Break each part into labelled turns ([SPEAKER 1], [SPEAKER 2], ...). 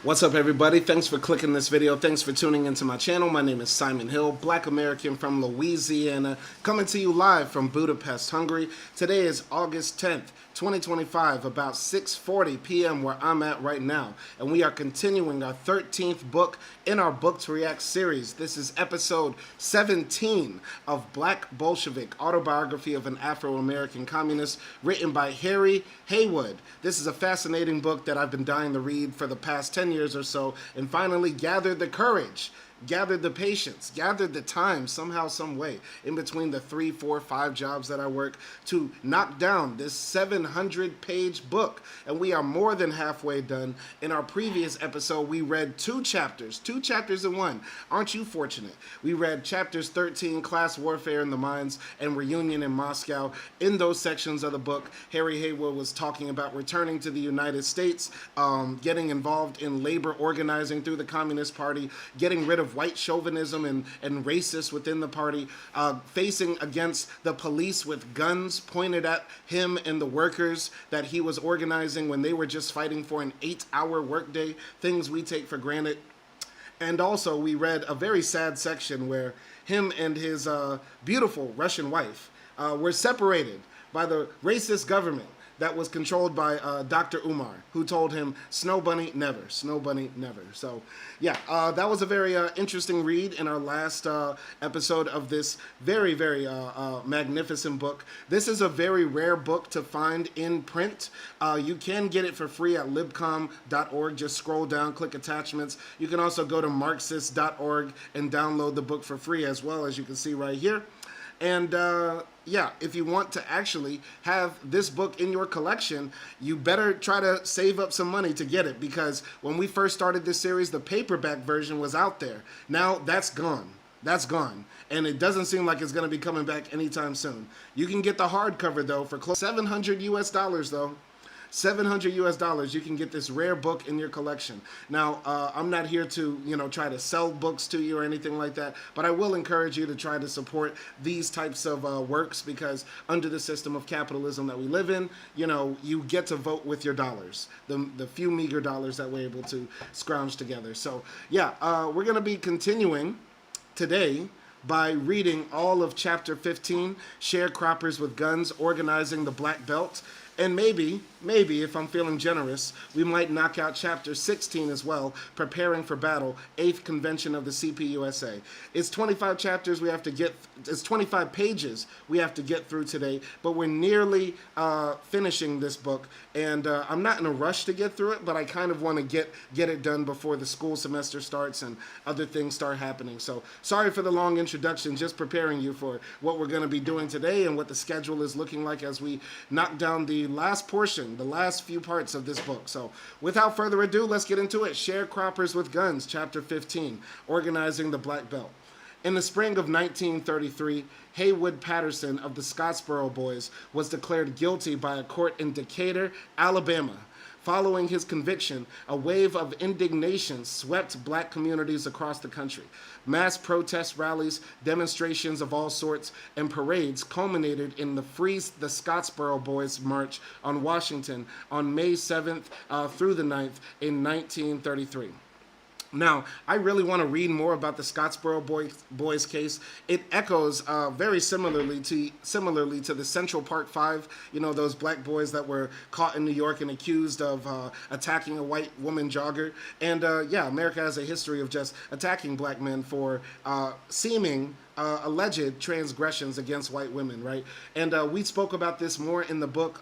[SPEAKER 1] What's up, everybody? Thanks for clicking this video. Thanks for tuning into my channel. My name is Simon Hill, Black American from Louisiana, coming to you live from Budapest, Hungary. Today is August 10th, 2025, about 6:40 p.m. where I'm at right now. And we are continuing our 13th book in our Book to React series. This is episode 17 of Black Bolshevik, Autobiography of an Afro-American Communist, written by Haywood. This is a fascinating book that I've been dying to read for the past 10 years or so, and finally gathered the courage, gathered the patience, gathered the time somehow, some way, in between the 3, 4, 5 jobs that I work, to knock down this 700-page book. And we are more than halfway done. In our previous episode, we read two chapters in one. Aren't you fortunate? We read chapters 13, Class Warfare in the Mines, and Reunion in Moscow. In those sections of the book, Haywood was talking about returning to the United States, getting involved in labor organizing through the Communist Party, getting rid of white chauvinism and racists within the party, facing against the police with guns pointed at him and the workers that he was organizing when they were just fighting for an 8-hour workday, things we take for granted. And also we read a very sad section where him and his beautiful Russian wife were separated by the racist government that was controlled by Dr. Umar, who told him, "Snow bunny, never. Snow bunny, never." So, yeah, that was a very interesting read in our last episode of this very, very magnificent book. This is a very rare book to find in print. You can get it for free at libcom.org. Just scroll down, click attachments. You can also go to marxist.org and download the book for free as well, as you can see right here. And yeah, if you want to actually have this book in your collection, you better try to save up some money to get it, because when we first started this series, the paperback version was out there. Now that's gone. That's gone. And it doesn't seem like it's going to be coming back anytime soon. You can get the hardcover, though, for close to $700 US, though. $700 US, you can get this rare book in your collection. Now, I'm not here to, try to sell books to you or anything like that, but I will encourage you to try to support these types of works, because under the system of capitalism that we live in, you get to vote with your dollars, the few meager dollars that we're able to scrounge together. So, yeah, we're going to be continuing today by reading all of Chapter 15, Sharecroppers with Guns, Organizing the Black Belt. And maybe, if I'm feeling generous, we might knock out Chapter 16 as well, Preparing for Battle, 8th Convention of the CPUSA. It's 25 chapters we have to get, it's 25 pages we have to get through today, but we're nearly finishing this book, and I'm not in a rush to get through it, but I kind of want to get it done before the school semester starts and other things start happening. So sorry for the long introduction, just preparing you for what we're going to be doing today and what the schedule is looking like as we knock down the last portion, the last few parts of this book. So without further ado, let's get into it. Sharecroppers with Guns, Chapter 15, Organizing the Black Belt. In the spring of 1933, Haywood Patterson of the Scottsboro Boys was declared guilty by a court in Decatur, Alabama. Following his conviction, a wave of indignation swept black communities across the country. Mass protest rallies, demonstrations of all sorts, and parades culminated in the Free the Scottsboro Boys March on Washington on May 7th through the 9th in 1933. Now, I really want to read more about the Scottsboro Boys case. It echoes very similarly to the Central Park Five, those black boys that were caught in New York and accused of attacking a white woman jogger. And yeah, America has a history of just attacking black men for seeming alleged transgressions against white women, right? And we spoke about this more in the book,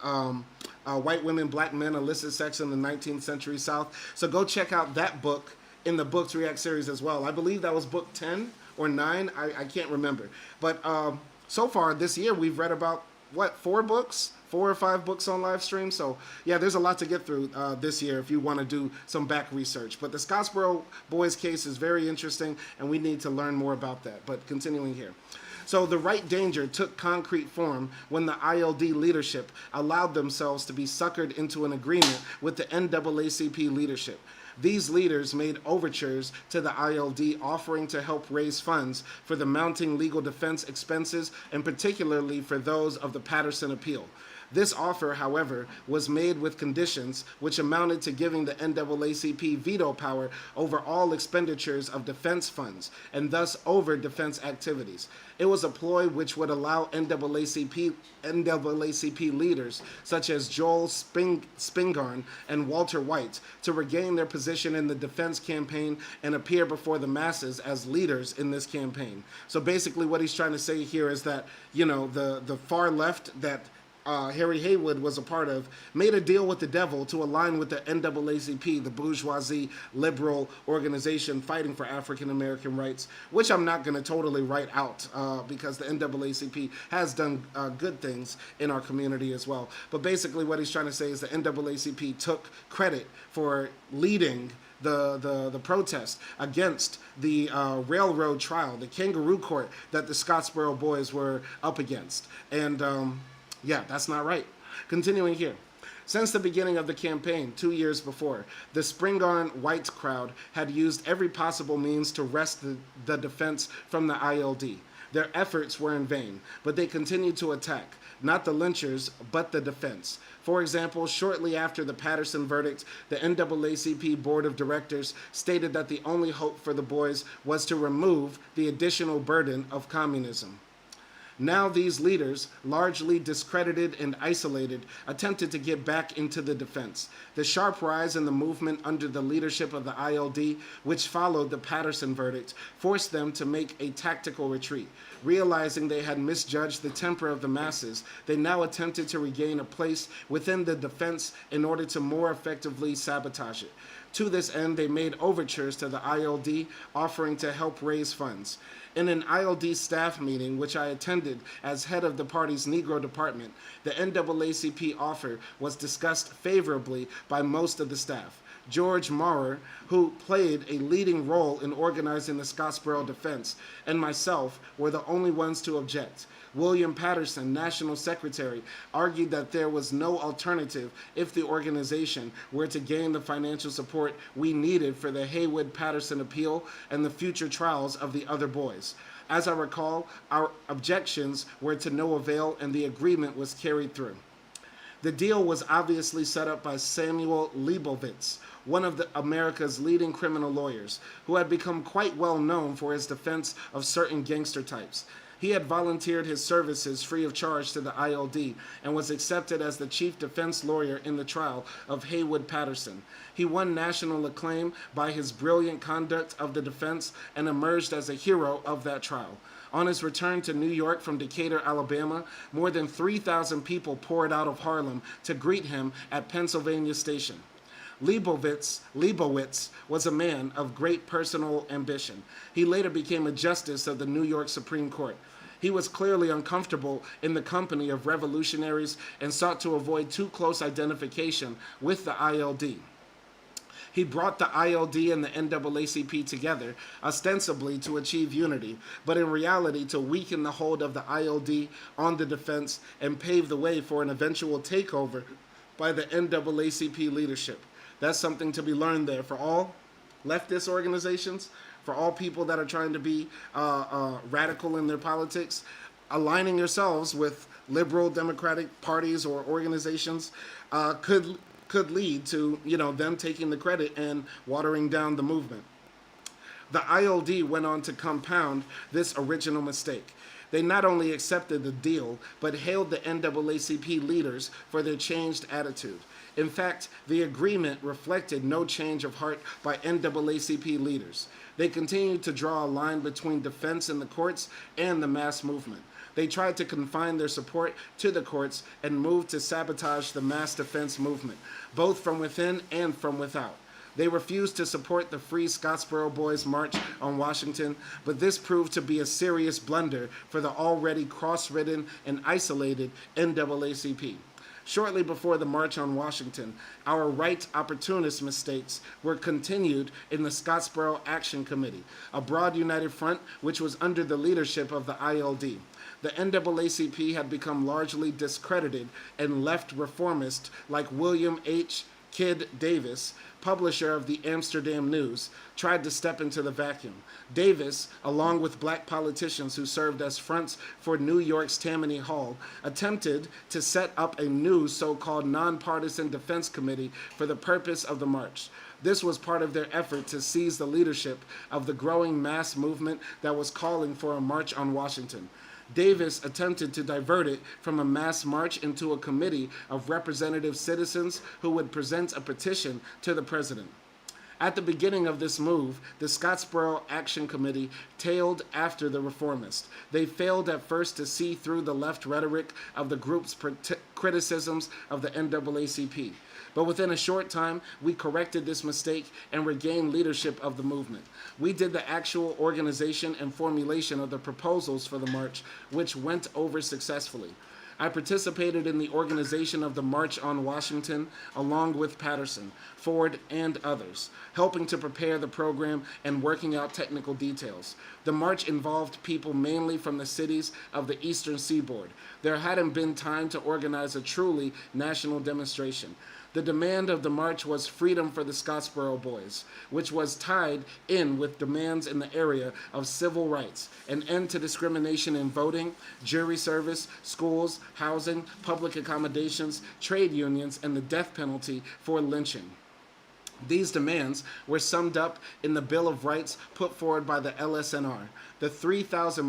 [SPEAKER 1] White Women, Black Men, Illicit Sex in the 19th Century South. So go check out that book in the Book to React series as well. I believe that was book 10 or 9. I can't remember. But so far this year, we've read about, 4 or 5 books on Livestream. So yeah, there's a lot to get through this year if you want to do some back research. But the Scottsboro Boys case is very interesting, and we need to learn more about that. But continuing here. So the right danger took concrete form when the ILD leadership allowed themselves to be suckered into an agreement with the NAACP leadership. These leaders made overtures to the ILD offering to help raise funds for the mounting legal defense expenses, and particularly for those of the Patterson appeal. This offer, however, was made with conditions which amounted to giving the NAACP veto power over all expenditures of defense funds, and thus over defense activities. It was a ploy which would allow NAACP leaders such as Joel Spingarn and Walter White to regain their position in the defense campaign and appear before the masses as leaders in this campaign. So basically what he's trying to say here is that, the far left that Harry Haywood was a part of, made a deal with the devil to align with the NAACP, the bourgeoisie liberal organization fighting for African American rights, which I'm not going to totally write out because the NAACP has done good things in our community as well. But basically what he's trying to say is the NAACP took credit for leading the protest against the railroad trial, the kangaroo court that the Scottsboro boys were up against. And yeah, that's not right. Continuing here. Since the beginning of the campaign, 2 years before, the Spingarn White crowd had used every possible means to wrest the defense from the ILD. Their efforts were in vain, but they continued to attack, not the lynchers, but the defense. For example, shortly after the Patterson verdict, the NAACP Board of Directors stated that the only hope for the boys was to remove the additional burden of communism. Now these leaders, largely discredited and isolated, attempted to get back into the defense. The sharp rise in the movement under the leadership of the ILD, which followed the Patterson verdict, forced them to make a tactical retreat. Realizing they had misjudged the temper of the masses, they now attempted to regain a place within the defense in order to more effectively sabotage it. To this end, they made overtures to the ILD, offering to help raise funds. In an ILD staff meeting, which I attended as head of the party's Negro department, the NAACP offer was discussed favorably by most of the staff. George Maurer, who played a leading role in organizing the Scottsboro defense, and myself were the only ones to object. William Patterson, National Secretary, argued that there was no alternative if the organization were to gain the financial support we needed for the Haywood-Patterson appeal and the future trials of the other boys. As I recall, our objections were to no avail and the agreement was carried through. The deal was obviously set up by Samuel Leibowitz, one of America's leading criminal lawyers, who had become quite well known for his defense of certain gangster types. He had volunteered his services free of charge to the ILD and was accepted as the chief defense lawyer in the trial of Haywood-Patterson. He won national acclaim by his brilliant conduct of the defense and emerged as a hero of that trial. On his return to New York from Decatur, Alabama, more than 3,000 people poured out of Harlem to greet him at Pennsylvania Station. Leibowitz was a man of great personal ambition. He later became a justice of the New York Supreme Court. He was clearly uncomfortable in the company of revolutionaries and sought to avoid too close identification with the ILD. He brought the ILD and the NAACP together, ostensibly to achieve unity, but in reality to weaken the hold of the ILD on the defense and pave the way for an eventual takeover by the NAACP leadership. That's something to be learned there for all leftist organizations, for all people that are trying to be radical in their politics. Aligning yourselves with liberal democratic parties or organizations could lead to them taking the credit and watering down the movement. The ILD went on to compound this original mistake. They not only accepted the deal, but hailed the NAACP leaders for their changed attitude. In fact, the agreement reflected no change of heart by NAACP leaders. They continued to draw a line between defense in the courts and the mass movement. They tried to confine their support to the courts and moved to sabotage the mass defense movement, both from within and from without. They refused to support the Free Scottsboro Boys March on Washington, but this proved to be a serious blunder for the already cross-ridden and isolated NAACP. Shortly before the March on Washington, our right opportunist mistakes were continued in the Scottsboro Action Committee, a broad united front which was under the leadership of the ILD. The NAACP had become largely discredited and left reformists like William H. Kid Davis publisher of the Amsterdam News, tried to step into the vacuum. Davis, along with black politicians who served as fronts for New York's Tammany Hall, attempted to set up a new so-called nonpartisan defense committee for the purpose of the march. This was part of their effort to seize the leadership of the growing mass movement that was calling for a march on Washington. Davis attempted to divert it from a mass march into a committee of representative citizens who would present a petition to the president. At the beginning of this move, the Scottsboro Action Committee tailed after the reformists. They failed at first to see through the left rhetoric of the group's criticisms of the NAACP. But within a short time, we corrected this mistake and regained leadership of the movement. We did the actual organization and formulation of the proposals for the march, which went over successfully. I participated in the organization of the March on Washington along with Patterson, Ford, and others, helping to prepare the program and working out technical details. The march involved people mainly from the cities of the Eastern Seaboard. There hadn't been time to organize a truly national demonstration. The demand of the march was freedom for the Scottsboro boys, which was tied in with demands in the area of civil rights, an end to discrimination in voting, jury service, schools, housing, public accommodations, trade unions, and the death penalty for lynching. These demands were summed up in the Bill of Rights put forward by the LSNR. The 3,000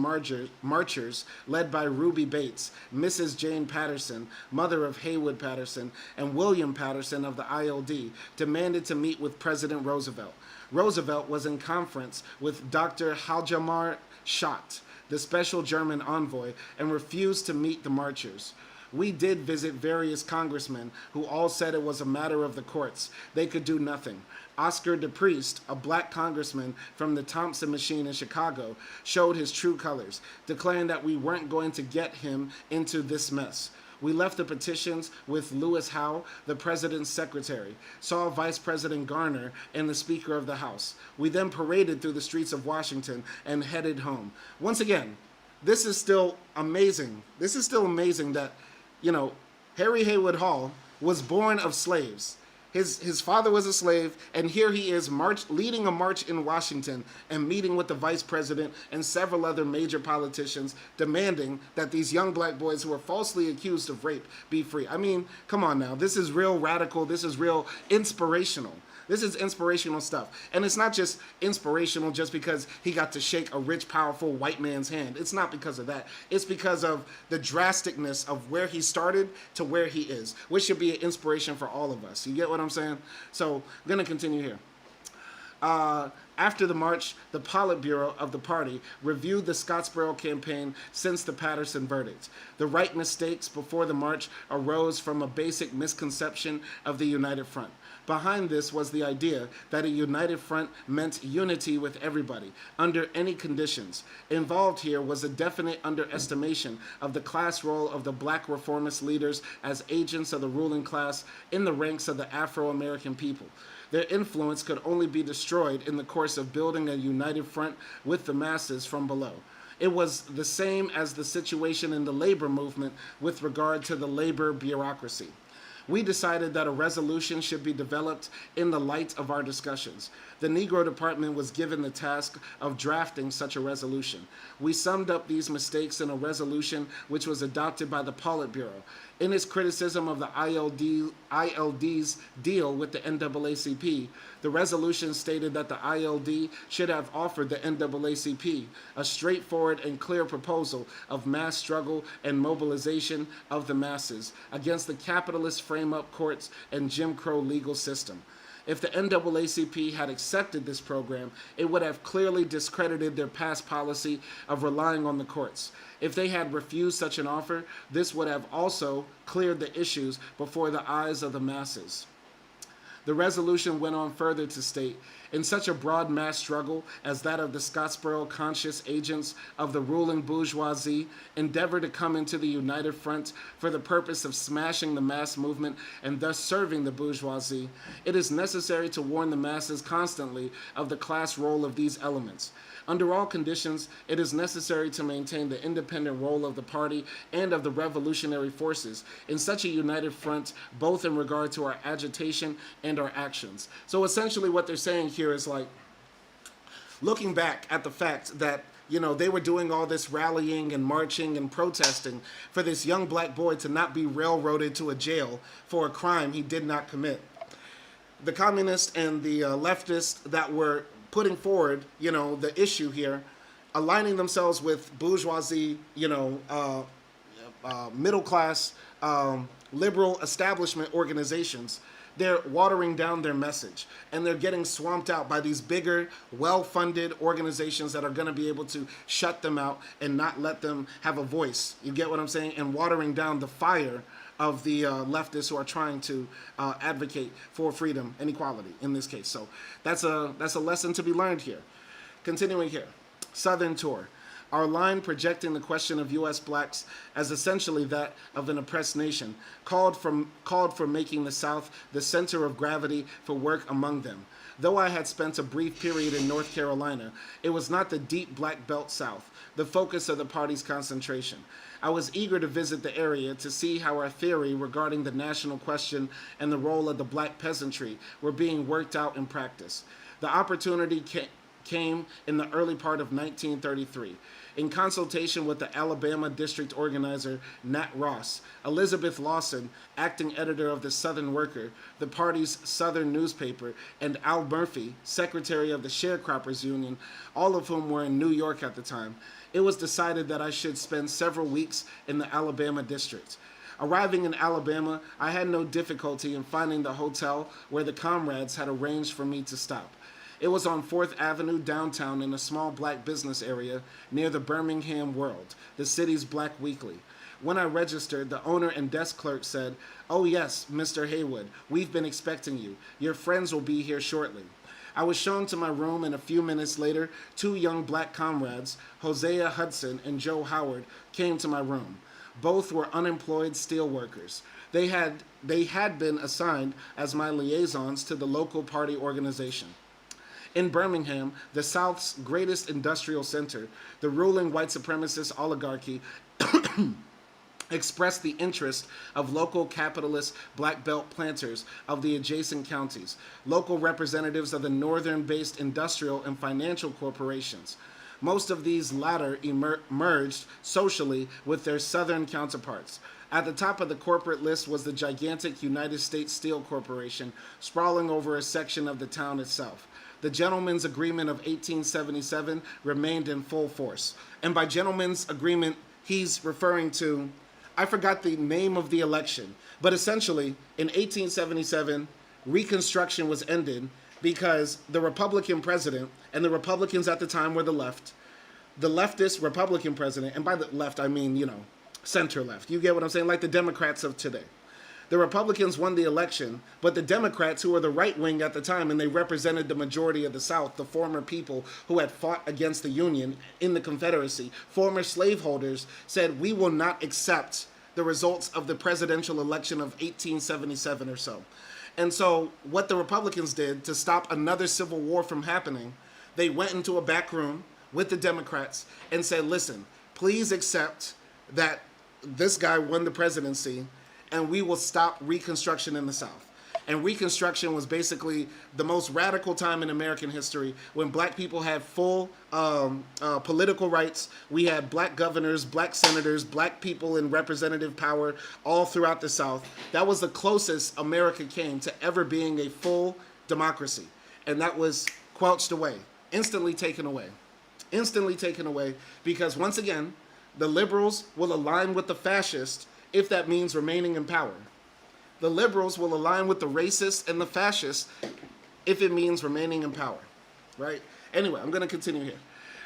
[SPEAKER 1] marchers, led by Ruby Bates, Mrs. Jane Patterson, mother of Haywood Patterson, and William Patterson of the ILD, demanded to meet with President Roosevelt. Roosevelt was in conference with Dr. Hjalmar Schacht, the special German envoy, and refused to meet the marchers. We did visit various congressmen who all said it was a matter of the courts. They could do nothing. Oscar DePriest, a black congressman from the Thompson machine in Chicago, showed his true colors, declaring that we weren't going to get him into this mess. We left the petitions with Lewis Howe, the president's secretary, saw Vice President Garner and the Speaker of the House. We then paraded through the streets of Washington and headed home. Once again, this is still amazing. This is still amazing that, you know, Harry Haywood Hall was born of slaves. His father was a slave, and here he is leading a march in Washington and meeting with the vice president and several other major politicians, demanding that these young black boys who are falsely accused of rape be free. I mean, come on now. This is real radical. This is real inspirational. This is inspirational stuff. And it's not just inspirational just because he got to shake a rich, powerful white man's hand. It's not because of that. It's because of the drasticness of where he started to where he is, which should be an inspiration for all of us. You get what I'm saying? So I'm going to continue here. After the march, the Politburo of the party reviewed the Scottsboro campaign since the Patterson verdict. The right mistakes before the march arose from a basic misconception of the United Front. Behind this was the idea that a united front meant unity with everybody, under any conditions. Involved here was a definite underestimation of the class role of the black reformist leaders as agents of the ruling class in the ranks of the Afro-American people. Their influence could only be destroyed in the course of building a united front with the masses from below. It was the same as the situation in the labor movement with regard to the labor bureaucracy. We decided that a resolution should be developed in the light of our discussions. The Negro Department was given the task of drafting such a resolution. We summed up these mistakes in a resolution which was adopted by the Politburo. In its criticism of the ILD's deal with the NAACP, the resolution stated that the ILD should have offered the NAACP a straightforward and clear proposal of mass struggle and mobilization of the masses against the capitalist frame-up courts and Jim Crow legal system. If the NAACP had accepted this program, it would have clearly discredited their past policy of relying on the courts. If they had refused such an offer, this would have also cleared the issues before the eyes of the masses. The resolution went on further to state, in such a broad mass struggle as that of the Scottsboro conscious agents of the ruling bourgeoisie endeavor to come into the united front for the purpose of smashing the mass movement and thus serving the bourgeoisie, it is necessary to warn the masses constantly of the class role of these elements. Under all conditions, it is necessary to maintain the independent role of the party and of the revolutionary forces in such a united front, both in regard to our agitation and and our actions. So essentially what they're saying here is like, looking back at the fact that, you know, they were doing all this rallying and marching and protesting for this young black boy to not be railroaded to a jail for a crime he did not commit. The communists and the leftists that were putting forward, you know, the issue here, aligning themselves with bourgeoisie, you know, middle class, liberal establishment organizations, they're watering down their message, and they're getting swamped out by these bigger, well-funded organizations that are going to be able to shut them out and not let them have a voice. You get what I'm saying? And watering down the fire of the leftists who are trying to advocate for freedom and equality in this case. So that's a lesson to be learned here. Continuing here, Southern Tour. Our line projecting the question of U.S. blacks as essentially that of an oppressed nation called for making the South the center of gravity for work among them. Though I had spent a brief period in North Carolina, it was not the deep black belt South, the focus of the party's concentration. I was eager to visit the area to see how our theory regarding the national question and the role of the black peasantry were being worked out in practice. The opportunity came in the early part of 1933. In consultation with the Alabama district organizer Nat Ross, Elizabeth Lawson, acting editor of the Southern Worker, the party's Southern newspaper, and Al Murphy, secretary of the Sharecroppers Union, all of whom were in New York at the time, it was decided that I should spend several weeks in the Alabama district. Arriving in Alabama, I had no difficulty in finding the hotel where the comrades had arranged for me to stop. It was on 4th Avenue downtown in a small black business area near the Birmingham World, the city's black weekly. When I registered, the owner and desk clerk said, "Oh yes, Mr. Haywood, we've been expecting you. Your friends will be here shortly." I was shown to my room, and a few minutes later, two young black comrades, Hosea Hudson and Joe Howard, came to my room. Both were unemployed steel workers. They had been assigned as my liaisons to the local party organization. In Birmingham, the South's greatest industrial center, the ruling white supremacist oligarchy expressed the interest of local capitalist black belt planters of the adjacent counties, local representatives of the northern-based industrial and financial corporations. Most of these latter merged socially with their southern counterparts. At the top of the corporate list was the gigantic United States Steel Corporation, sprawling over a section of the town itself. The Gentlemen's Agreement of 1877 remained in full force. And by Gentlemen's Agreement, he's referring to, I forgot the name of the election, but essentially, in 1877, Reconstruction was ended because the Republican president, and the Republicans at the time were the leftist Republican president, and by the left, I mean, you know, center left. You get what I'm saying? Like the Democrats of today. The Republicans won the election, but the Democrats, who were the right wing at the time, and they represented the majority of the South, the former people who had fought against the Union in the Confederacy, former slaveholders, said, we will not accept the results of the presidential election of 1877 or so. And so what the Republicans did to stop another civil war from happening, they went into a back room with the Democrats and said, listen, please accept that this guy won the presidency, and we will stop Reconstruction in the South. And Reconstruction was basically the most radical time in American history when black people had full political rights. We had black governors, black senators, black people in representative power all throughout the South. That was the closest America came to ever being a full democracy. And that was squelched away, instantly taken away. Instantly taken away because, once again, the liberals will align with the fascists if that means remaining in power. The liberals will align with the racists and the fascists if it means remaining in power, right? Anyway, I'm going to continue here.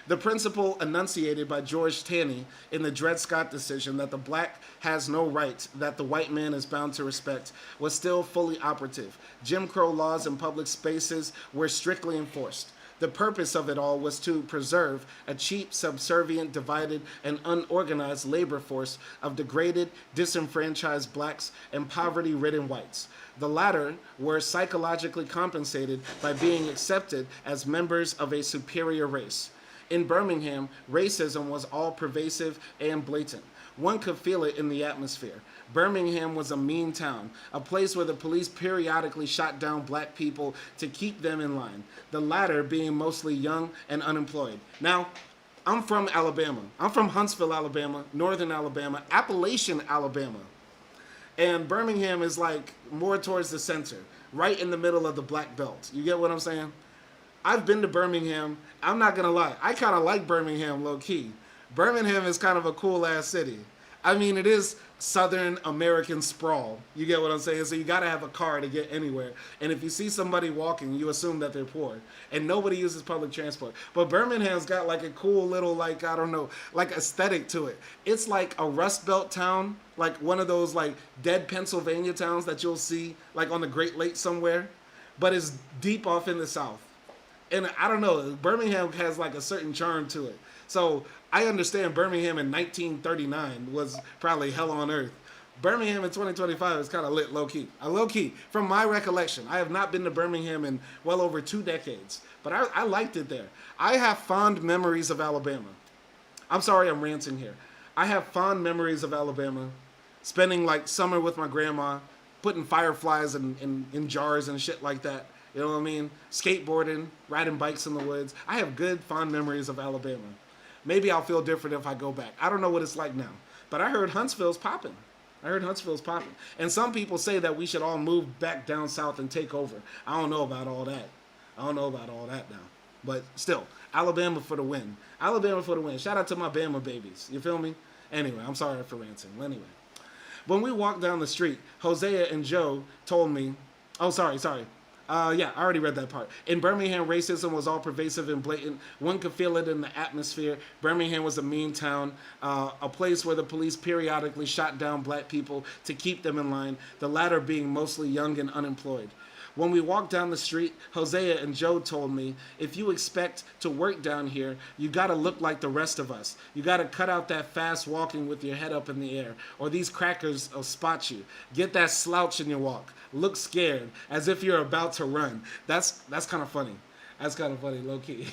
[SPEAKER 1] The principle enunciated by George Taney in the Dred Scott decision that the black has no right that the white man is bound to respect was still fully operative. Jim Crow laws in public spaces were strictly enforced. The purpose of it all was to preserve a cheap, subservient, divided, and unorganized labor force of degraded, disenfranchised blacks and poverty-ridden whites. The latter were psychologically compensated by being accepted as members of a superior race. In Birmingham, racism was all pervasive and blatant. One could feel it in the atmosphere. Birmingham was a mean town, a place where the police periodically shot down black people to keep them in line, the latter being mostly young and unemployed. Now, I'm from Alabama. I'm from Huntsville, Alabama, Northern Alabama, Appalachian, Alabama. And Birmingham is like more towards the center, right in the middle of the black belt. You get what I'm saying? I've been to Birmingham. I'm not going to lie. I kind of like Birmingham low key. Birmingham is kind of a cool ass city. I mean, it is Southern American sprawl. You get what I'm saying? So you got to have a car to get anywhere. And if you see somebody walking, you assume that they're poor. And nobody uses public transport. But Birmingham's got like a cool little, like, I don't know, like aesthetic to it. It's like a Rust Belt town, like one of those like dead Pennsylvania towns that you'll see like on the Great Lakes somewhere. But it's deep off in the South. And I don't know, Birmingham has like a certain charm to it. So I understand Birmingham in 1939 was probably hell on earth. Birmingham in 2025 is kind of lit low-key. Low-key, from my recollection. I have not been to Birmingham in well over 2 decades. But I liked it there. I have fond memories of Alabama. I'm sorry I'm ranting here. I have fond memories of Alabama. Spending like summer with my grandma. Putting fireflies in jars and shit like that. You know what I mean? Skateboarding, riding bikes in the woods. I have good, fond memories of Alabama. Maybe I'll feel different if I go back. I don't know what it's like now. But I heard Huntsville's popping. And some people say that we should all move back down south and take over. I don't know about all that. Now. But still, Alabama for the win. Shout out to my Bama babies. You feel me? Anyway, I'm sorry for ranting. Anyway. When we walked down the street, Hosea and Joe told me... Oh, sorry. Yeah, I already read that part. In Birmingham, racism was all pervasive and blatant. One could feel it in the atmosphere. Birmingham was a mean town, a place where the police periodically shot down black people to keep them in line, the latter being mostly young and unemployed. When we walked down the street, Hosea and Joe told me, if you expect to work down here, you gotta look like the rest of us. You gotta cut out that fast walking with your head up in the air, or these crackers will spot you. Get that slouch in your walk. Look scared, as if you're about to run. That's kind of funny. That's kind of funny, low-key.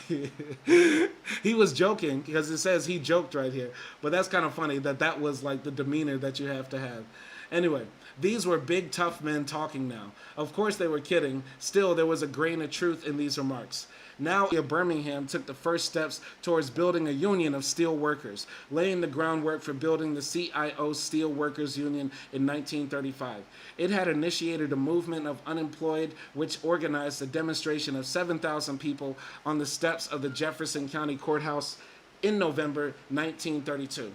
[SPEAKER 1] He was joking, because it says he joked right here. But that's kind of funny that was like the demeanor that you have to have. Anyway, these were big, tough men talking now. Of course they were kidding. Still, there was a grain of truth in these remarks. Now, Birmingham took the first steps towards building a union of steel workers, laying the groundwork for building the CIO Steel Workers Union in 1935. It had initiated a movement of unemployed, which organized a demonstration of 7,000 people on the steps of the Jefferson County Courthouse in November 1932.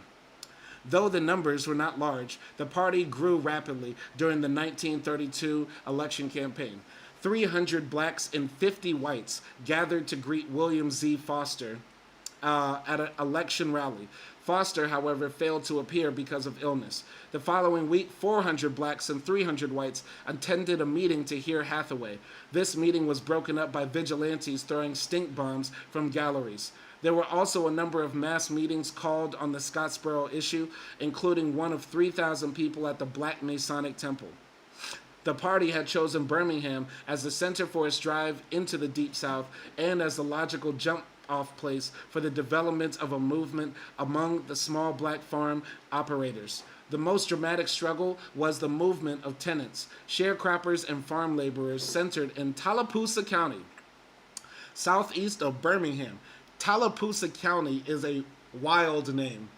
[SPEAKER 1] Though the numbers were not large, the party grew rapidly during the 1932 election campaign. 300 blacks and 50 whites gathered to greet William Z. Foster at an election rally. Foster, however, failed to appear because of illness. The following week, 400 blacks and 300 whites attended a meeting to hear Hathaway. This meeting was broken up by vigilantes throwing stink bombs from galleries. There were also a number of mass meetings called on the Scottsboro issue, including one of 3,000 people at the Black Masonic Temple. The party had chosen Birmingham as the center for its drive into the Deep South and as the logical jump-off place for the development of a movement among the small black farm operators. The most dramatic struggle was the movement of tenants, sharecroppers, and farm laborers centered in Tallapoosa County, southeast of Birmingham. Tallapoosa County is a wild name.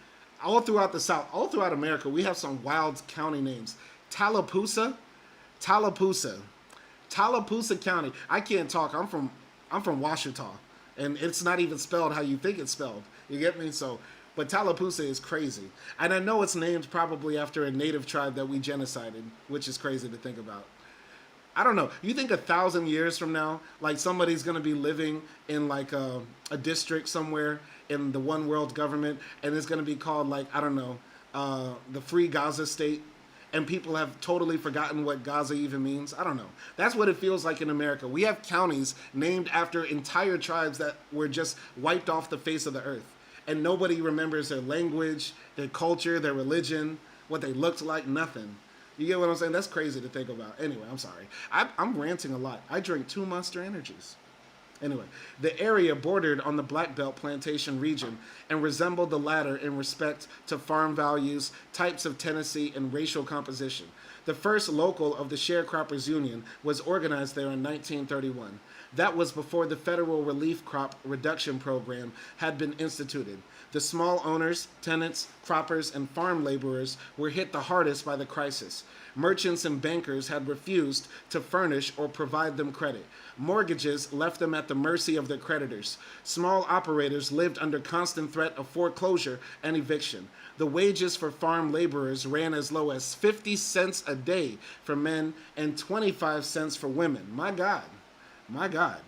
[SPEAKER 1] All throughout the South, all throughout America, we have some wild county names. Tallapoosa County. I can't talk. I'm from Washita, and it's not even spelled how you think it's spelled. You get me? But Tallapoosa is crazy, and I know it's named probably after a native tribe that we genocided, which is crazy to think about. I don't know. You think 1,000 years from now, like somebody's going to be living in like a district somewhere in the one world government, and it's going to be called like, I don't know, the Free Gaza State, and people have totally forgotten what Gaza even means? I don't know. That's what it feels like in America. We have counties named after entire tribes that were just wiped off the face of the earth, and nobody remembers their language, their culture, their religion, what they looked like, nothing. You get what I'm saying? That's crazy to think about. Anyway, I'm sorry. I'm ranting a lot. I drink 2 Monster Energies. Anyway, the area bordered on the Black Belt plantation region and resembled the latter in respect to farm values, types of tenancy, and racial composition. The first local of the Sharecroppers Union was organized there in 1931. That was before the federal relief crop reduction program had been instituted. The small owners, tenants, croppers, and farm laborers were hit the hardest by the crisis. Merchants and bankers had refused to furnish or provide them credit. Mortgages left them at the mercy of their creditors. Small operators lived under constant threat of foreclosure and eviction. The wages for farm laborers ran as low as 50 cents a day for men and 25 cents for women. My God. My God.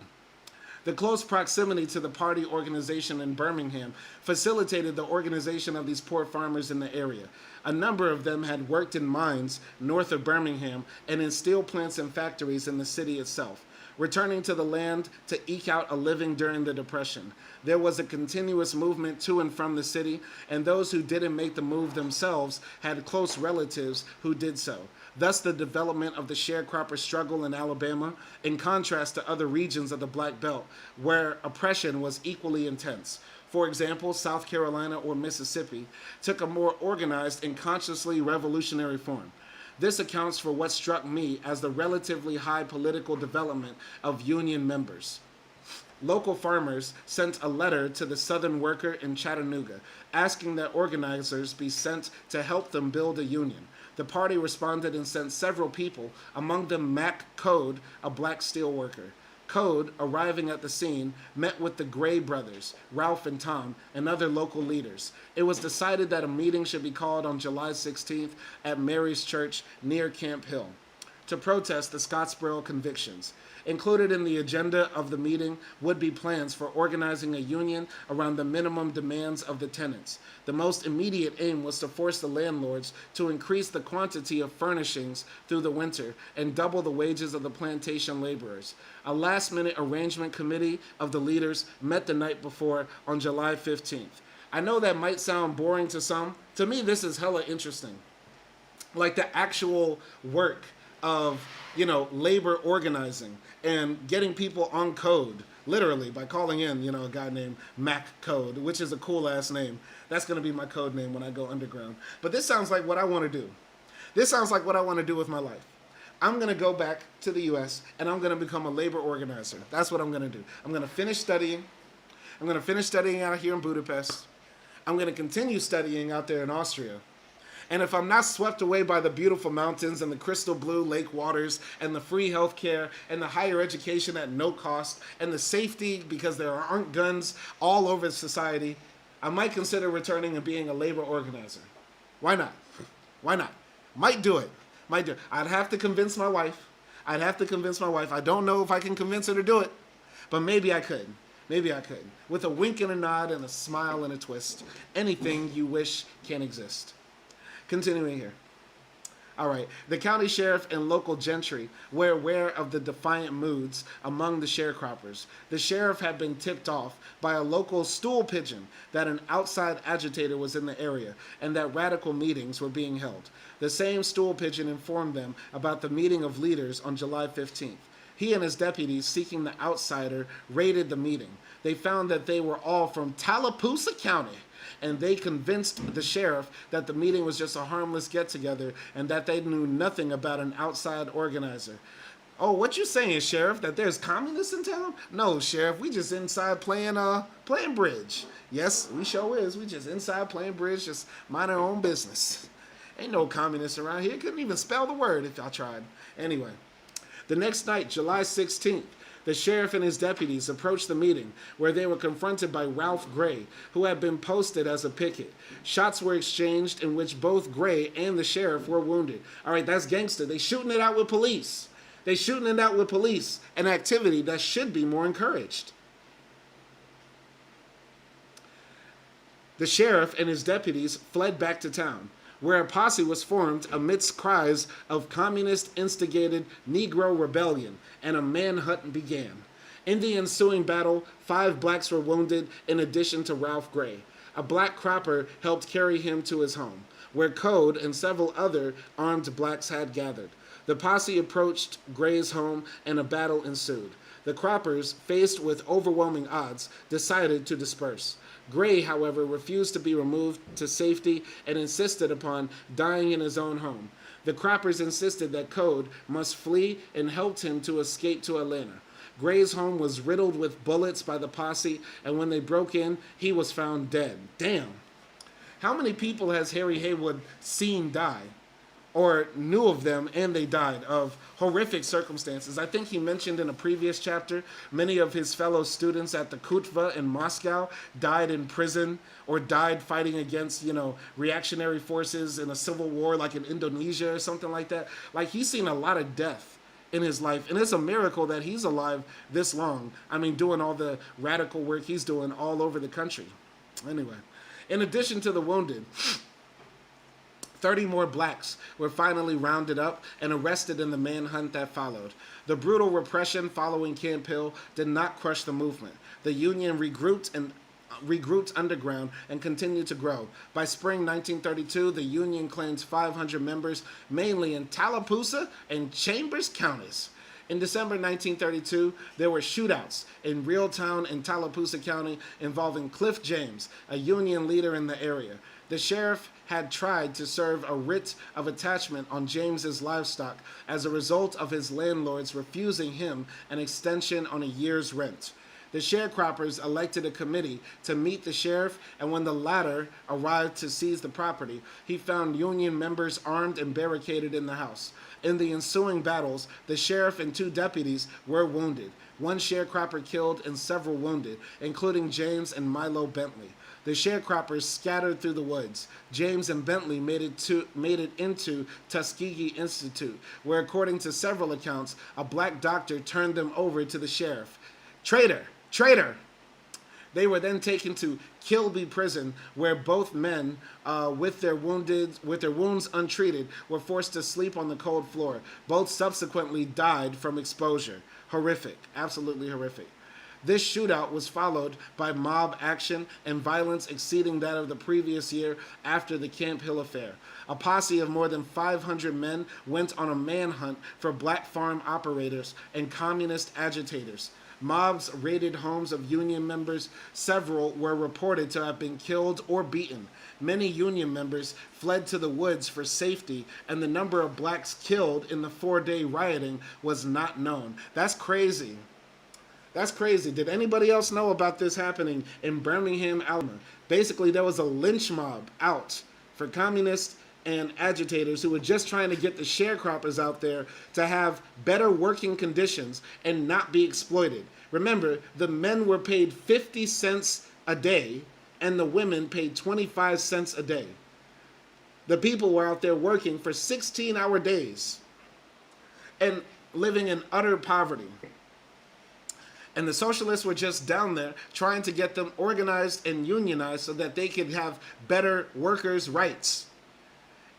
[SPEAKER 1] The close proximity to the party organization in Birmingham facilitated the organization of these poor farmers in the area. A number of them had worked in mines north of Birmingham and in steel plants and factories in the city itself, returning to the land to eke out a living during the Depression. There was a continuous movement to and from the city, and those who didn't make the move themselves had close relatives who did so. Thus, the development of the sharecropper struggle in Alabama, in contrast to other regions of the Black Belt, where oppression was equally intense. For example, South Carolina or Mississippi took a more organized and consciously revolutionary form. This accounts for what struck me as the relatively high political development of union members. Local farmers sent a letter to the Southern Worker in Chattanooga, asking that organizers be sent to help them build a union. The party responded and sent several people, among them Mac Code, a black steelworker. Code, arriving at the scene, met with the Gray brothers, Ralph and Tom, and other local leaders. It was decided that a meeting should be called on July 16th at Mary's Church near Camp Hill to protest the Scottsboro convictions. Included in the agenda of the meeting would be plans for organizing a union around the minimum demands of the tenants. The most immediate aim was to force the landlords to increase the quantity of furnishings through the winter and double the wages of the plantation laborers. A last-minute arrangement committee of the leaders met the night before on July 15th. I know that might sound boring to some. To me, this is hella interesting. Like the actual work of, labor organizing and getting people on code, literally, by calling in, a guy named Mac Code, which is a cool-ass name. That's going to be my code name when I go underground. But this sounds like what I want to do. This sounds like what I want to do with my life. I'm going to go back to the U.S., and I'm going to become a labor organizer. That's what I'm going to do. I'm going to finish studying. I'm going to finish studying out here in Budapest. I'm going to continue studying out there in Austria. And if I'm not swept away by the beautiful mountains and the crystal blue lake waters and the free health care and the higher education at no cost and the safety because there aren't guns all over society, I might consider returning and being a labor organizer. Why not? Why not? Might do it. Might do it. I'd have to convince my wife. I don't know if I can convince her to do it, but maybe I could. Maybe I could. With a wink and a nod and a smile and a twist. Anything you wish can exist. Continuing here. All right. The county sheriff and local gentry were aware of the defiant moods among the sharecroppers. The sheriff had been tipped off by a local stool pigeon that an outside agitator was in the area and that radical meetings were being held. The same stool pigeon informed them about the meeting of leaders on July 15th. He and his deputies, seeking the outsider, raided the meeting. They found that they were all from Tallapoosa County, and they convinced the sheriff that the meeting was just a harmless get-together and that they knew nothing about an outside organizer. Oh, what you saying, Sheriff? That there's communists in town? No, Sheriff, we just inside playing bridge. Yes, we sure is. We just inside playing bridge, just mind our own business. Ain't no communists around here. Couldn't even spell the word if y'all tried. Anyway, the next night, July 16th, the sheriff and his deputies approached the meeting, where they were confronted by Ralph Gray, who had been posted as a picket. Shots were exchanged in which both Gray and the sheriff were wounded. All right, that's gangster. They shooting it out with police. An activity that should be more encouraged. The sheriff and his deputies fled back to town, where a posse was formed amidst cries of communist-instigated Negro rebellion, and a manhunt began. In the ensuing battle, 5 blacks were wounded in addition to Ralph Gray. A black cropper helped carry him to his home, where Code and several other armed blacks had gathered. The posse approached Gray's home and a battle ensued. The croppers, faced with overwhelming odds, decided to disperse. Gray, however, refused to be removed to safety and insisted upon dying in his own home. The croppers insisted that Code must flee and helped him to escape to Atlanta. Gray's home was riddled with bullets by the posse, and when they broke in, he was found dead. Damn. How many people has Harry Haywood seen die? Or knew of them and they died of horrific circumstances. I think he mentioned in a previous chapter, many of his fellow students at the Kutva in Moscow died in prison or died fighting against, reactionary forces in a civil war like in Indonesia or something like that. Like, he's seen a lot of death in his life, and it's a miracle that he's alive this long. I mean, doing all the radical work he's doing all over the country. Anyway, in addition to the wounded, 30 more blacks were finally rounded up and arrested in the manhunt that followed. The brutal repression following Camp Hill did not crush the movement. The Union regrouped underground and continued to grow. By spring 1932, the Union claimed 500 members, mainly in Tallapoosa and Chambers counties. In December 1932, there were shootouts in Reeltown and Tallapoosa County involving Cliff James, a Union leader in the area. The sheriff had tried to serve a writ of attachment on James's livestock as a result of his landlords refusing him an extension on a year's rent. The sharecroppers elected a committee to meet the sheriff, and when the latter arrived to seize the property, he found Union members armed and barricaded in the house. In the ensuing battles, the sheriff and 2 deputies were wounded. 1 sharecropper killed and several wounded, including James and Milo Bentley. The sharecroppers scattered through the woods. James and Bentley made it into Tuskegee Institute, where, according to several accounts, a black doctor turned them over to the sheriff. Traitor! Traitor! They were then taken to Kilby Prison, where both men, with their wounds untreated, were forced to sleep on the cold floor. Both subsequently died from exposure. Horrific. Absolutely horrific. This shootout was followed by mob action and violence exceeding that of the previous year after the Camp Hill affair. A posse of more than 500 men went on a manhunt for black farm operators and communist agitators. Mobs raided homes of Union members. Several were reported to have been killed or beaten. Many Union members fled to the woods for safety, and the number of blacks killed in the 4-day rioting was not known. That's crazy. That's crazy. Did anybody else know about this happening in Birmingham, Alabama? Basically, there was a lynch mob out for communists and agitators who were just trying to get the sharecroppers out there to have better working conditions and not be exploited. Remember, the men were paid 50 cents a day and the women paid 25 cents a day. The people were out there working for 16-hour days and living in utter poverty. And the socialists were just down there trying to get them organized and unionized so that they could have better workers' rights.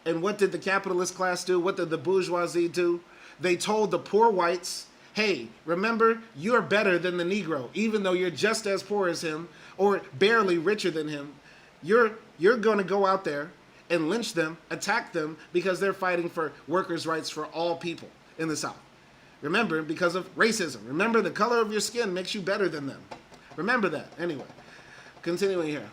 [SPEAKER 1] And what did the capitalist class do? What did the bourgeoisie do? They told the poor whites, hey, remember, you're better than the Negro, even though you're just as poor as him or barely richer than him. You're going to go out there and lynch them, attack them, because they're fighting for workers' rights for all people in the South. Remember, because of racism. Remember, the color of your skin makes you better than them. Remember that. Anyway, continuing here.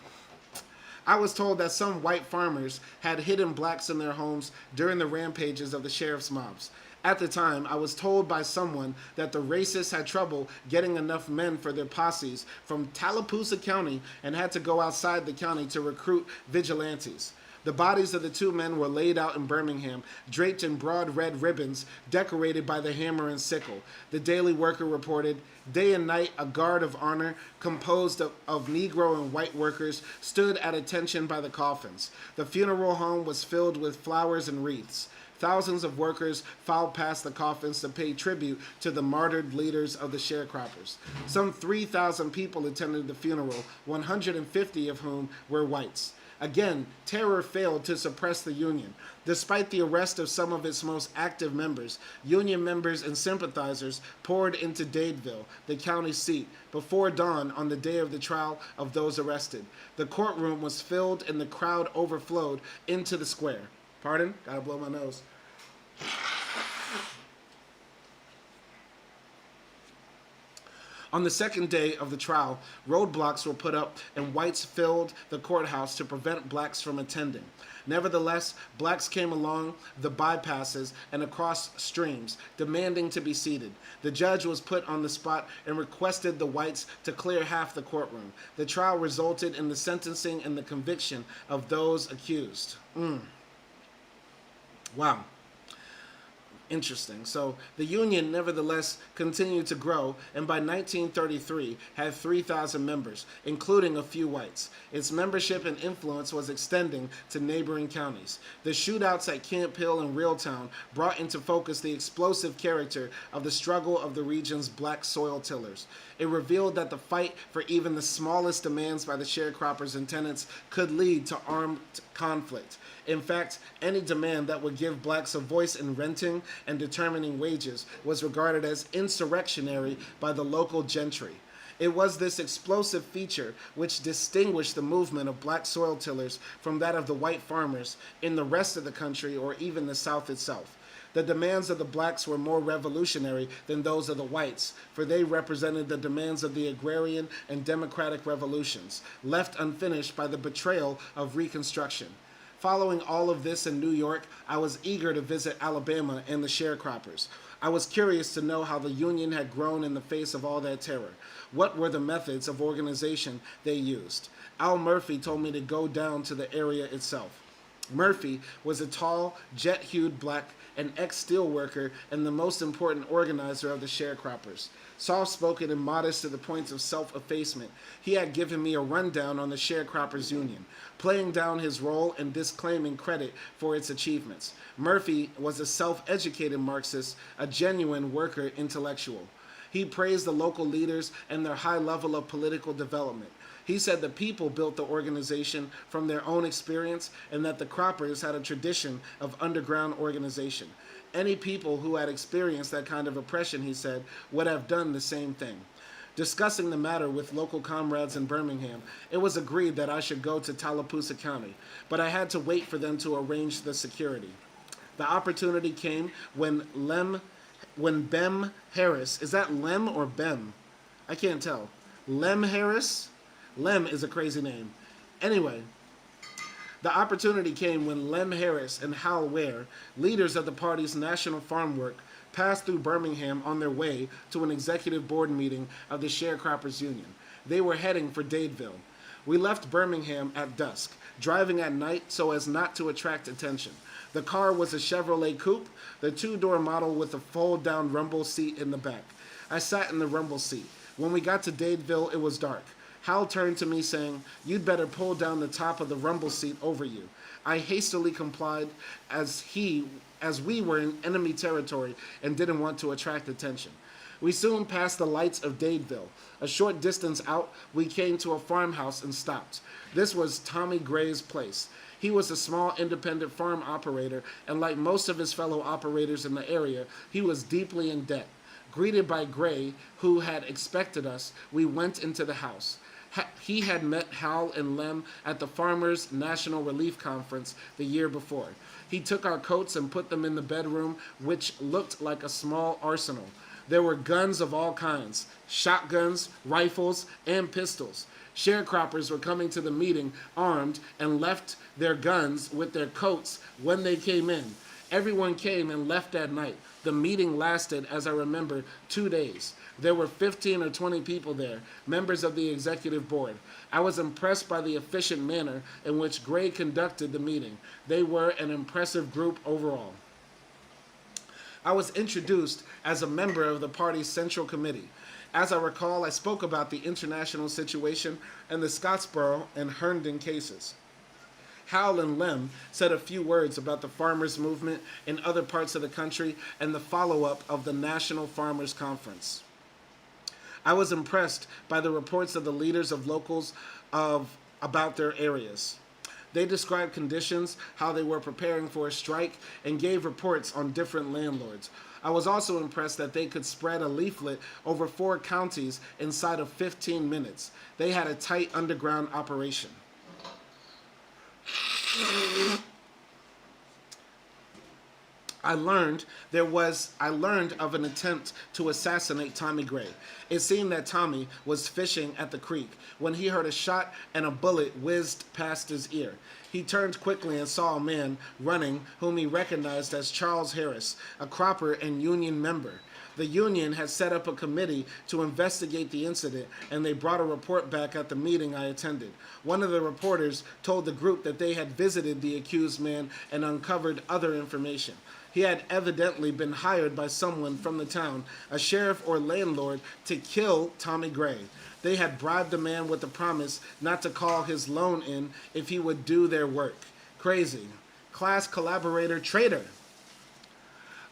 [SPEAKER 1] I was told that some white farmers had hidden blacks in their homes during the rampages of the sheriff's mobs. At the time, I was told by someone that the racists had trouble getting enough men for their posses from Tallapoosa County and had to go outside the county to recruit vigilantes. The bodies of the 2 men were laid out in Birmingham, draped in broad red ribbons, decorated by the hammer and sickle. The Daily Worker reported, day and night, a guard of honor composed of Negro and white workers stood at attention by the coffins. The funeral home was filled with flowers and wreaths. Thousands of workers filed past the coffins to pay tribute to the martyred leaders of the sharecroppers. Some 3,000 people attended the funeral, 150 of whom were whites. Again, terror failed to suppress the Union. Despite the arrest of some of its most active members, Union members and sympathizers poured into Dadeville, the county seat, before dawn on the day of the trial of those arrested. The courtroom was filled and the crowd overflowed into the square. Pardon? Gotta blow my nose. On the second day of the trial, roadblocks were put up and whites filled the courthouse to prevent blacks from attending. Nevertheless, blacks came along the bypasses and across streams, demanding to be seated. The judge was put on the spot and requested the whites to clear half the courtroom. The trial resulted in the sentencing and the conviction of those accused. Wow. Interesting. So the Union nevertheless continued to grow, and by 1933 had 3,000 members, including a few whites. Its membership and influence was extending to neighboring counties. The shootouts at Camp Hill and Reeltown brought into focus the explosive character of the struggle of the region's black soil tillers. It revealed that the fight for even the smallest demands by the sharecroppers and tenants could lead to armed conflict. In fact, any demand that would give blacks a voice in renting and determining wages was regarded as insurrectionary by the local gentry. It was this explosive feature which distinguished the movement of black soil tillers from that of the white farmers in the rest of the country or even the South itself. The demands of the blacks were more revolutionary than those of the whites, for they represented the demands of the agrarian and democratic revolutions, left unfinished by the betrayal of Reconstruction. Following all of this in New York, I was eager to visit Alabama and the sharecroppers. I was curious to know how the Union had grown in the face of all that terror. What were the methods of organization they used? Al Murphy told me to go down to the area itself. Murphy was a tall, jet-hued black, an ex-steelworker, and the most important organizer of the sharecroppers. Soft-spoken and modest to the point of self-effacement, he had given me a rundown on the Sharecroppers Union, playing down his role and disclaiming credit for its achievements. Murphy was a self-educated Marxist, a genuine worker intellectual. He praised the local leaders and their high level of political development. He said the people built the organization from their own experience and that the croppers had a tradition of underground organization. Any people who had experienced that kind of oppression, he said, would have done the same thing. Discussing the matter with local comrades in Birmingham, it was agreed that I should go to Tallapoosa County, but I had to wait for them to arrange the security. The opportunity came when Bem Harris, is that Lem or Bem? I can't tell. Lem Harris? Lem is a crazy name. Anyway, the opportunity came when Lem Harris and Hal Ware, leaders of the party's National Farm Work, passed through Birmingham on their way to an executive board meeting of the Sharecroppers Union. They were heading for Dadeville. We left Birmingham at dusk, driving at night so as not to attract attention. The car was a Chevrolet Coupe, the two-door model with a fold-down rumble seat in the back. I sat in the rumble seat. When we got to Dadeville, it was dark. Hal turned to me saying, "You'd better pull down the top of the rumble seat over you." I hastily complied as we were in enemy territory and didn't want to attract attention. We soon passed the lights of Dadeville. A short distance out, we came to a farmhouse and stopped. This was Tommy Gray's place. He was a small independent farm operator, and like most of his fellow operators in the area, he was deeply in debt. Greeted by Gray, who had expected us, we went into the house. He had met Hal and Lem at the Farmers' National Relief Conference the year before. He took our coats and put them in the bedroom, which looked like a small arsenal. There were guns of all kinds, shotguns, rifles, and pistols. Sharecroppers were coming to the meeting armed and left their guns with their coats when they came in. Everyone came and left that night. The meeting lasted, as I remember, 2 days. There were 15 or 20 people there, members of the executive board. I was impressed by the efficient manner in which Gray conducted the meeting. They were an impressive group overall. I was introduced as a member of the party's Central Committee. As I recall, I spoke about the international situation and the Scottsboro and Herndon cases. Hal and Lem said a few words about the farmers' movement in other parts of the country and the follow-up of the National Farmers Conference. I was impressed by the reports of the leaders of locals about their areas. They described conditions, how they were preparing for a strike, and gave reports on different landlords. I was also impressed that they could spread a leaflet over 4 counties inside of 15 minutes. They had a tight underground operation. I learned of an attempt to assassinate Tommy Gray. It seemed that Tommy was fishing at the creek when he heard a shot and a bullet whizzed past his ear. He turned quickly and saw a man running whom he recognized as Charles Harris, a cropper and union member. The union had set up a committee to investigate the incident, and they brought a report back at the meeting I attended. One of the reporters told the group that they had visited the accused man and uncovered other information. He had evidently been hired by someone from the town, a sheriff or landlord, to kill Tommy Gray. They had bribed the man with the promise not to call his loan in if he would do their work. Crazy. Class collaborator traitor.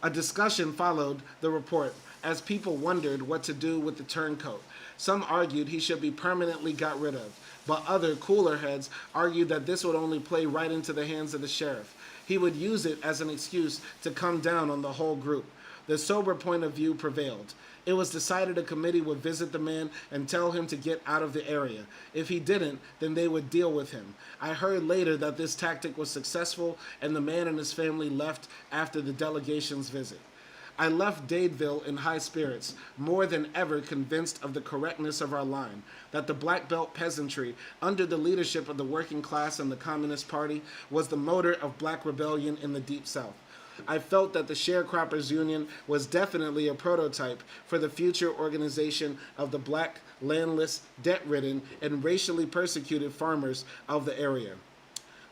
[SPEAKER 1] A discussion followed the report as people wondered what to do with the turncoat. Some argued he should be permanently got rid of, but other cooler heads argued that this would only play right into the hands of the sheriff. He would use it as an excuse to come down on the whole group. The sober point of view prevailed. It was decided a committee would visit the man and tell him to get out of the area. If he didn't, then they would deal with him. I heard later that this tactic was successful and the man and his family left after the delegation's visit. I left Dadeville in high spirits, more than ever convinced of the correctness of our line, that the Black Belt peasantry, under the leadership of the working class and the Communist Party, was the motor of black rebellion in the Deep South. I felt that the Sharecroppers Union was definitely a prototype for the future organization of the black, landless, debt-ridden, and racially persecuted farmers of the area.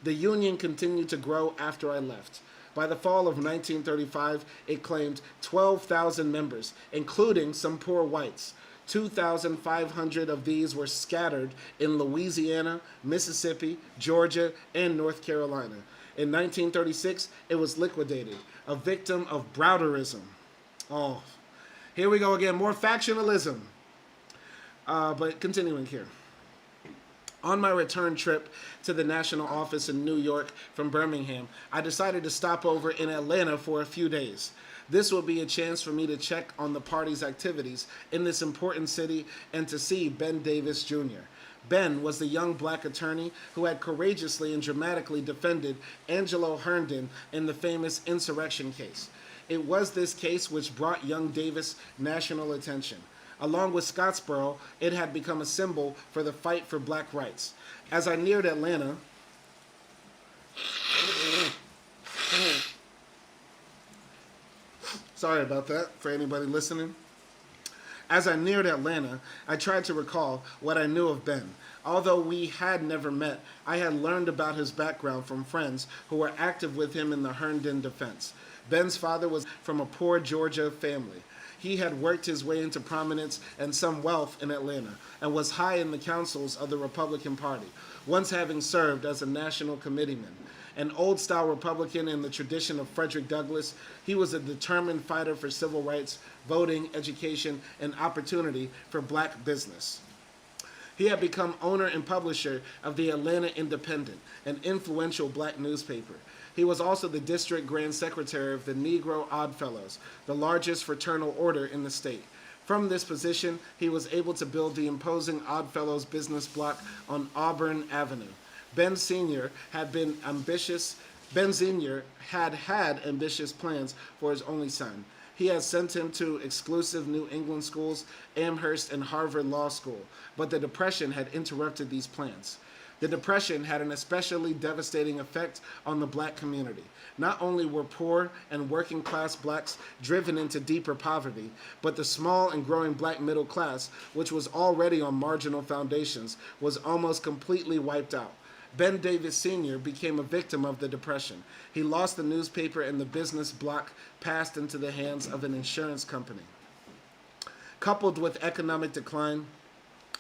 [SPEAKER 1] The union continued to grow after I left. By the fall of 1935, it claimed 12,000 members, including some poor whites. 2,500 of these were scattered in Louisiana, Mississippi, Georgia, and North Carolina. In 1936, it was liquidated, a victim of browderism. Oh, here we go again, more factionalism. But continuing here. On my return trip to the national office in New York from Birmingham, I decided to stop over in Atlanta for a few days. This would be a chance for me to check on the party's activities in this important city and to see Ben Davis Jr. Ben was the young black attorney who had courageously and dramatically defended Angelo Herndon in the famous insurrection case. It was this case which brought young Davis national attention. Along with Scottsboro, it had become a symbol for the fight for black rights. As I neared Atlanta, sorry about that for anybody listening. As I neared Atlanta, I tried to recall what I knew of Ben. Although we had never met, I had learned about his background from friends who were active with him in the Herndon defense. Ben's father was from a poor Georgia family. He had worked his way into prominence and some wealth in Atlanta and was high in the councils of the Republican Party, once having served as a national committeeman. An old-style Republican in the tradition of Frederick Douglass, he was a determined fighter for civil rights, voting, education, and opportunity for black business. He had become owner and publisher of the Atlanta Independent, an influential black newspaper. He was also the district grand secretary of the Negro Oddfellows, the largest fraternal order in the state. From this position, he was able to build the imposing Oddfellows business block on Auburn Avenue. Ben Sr. had ambitious plans for his only son. He had sent him to exclusive New England schools, Amherst and Harvard Law School, but the Depression had interrupted these plans. The Depression had an especially devastating effect on the black community. Not only were poor and working class blacks driven into deeper poverty, but the small and growing black middle class, which was already on marginal foundations, was almost completely wiped out. Ben Davis Sr. became a victim of the Depression. He lost the newspaper and the business block passed into the hands of an insurance company. Coupled with economic decline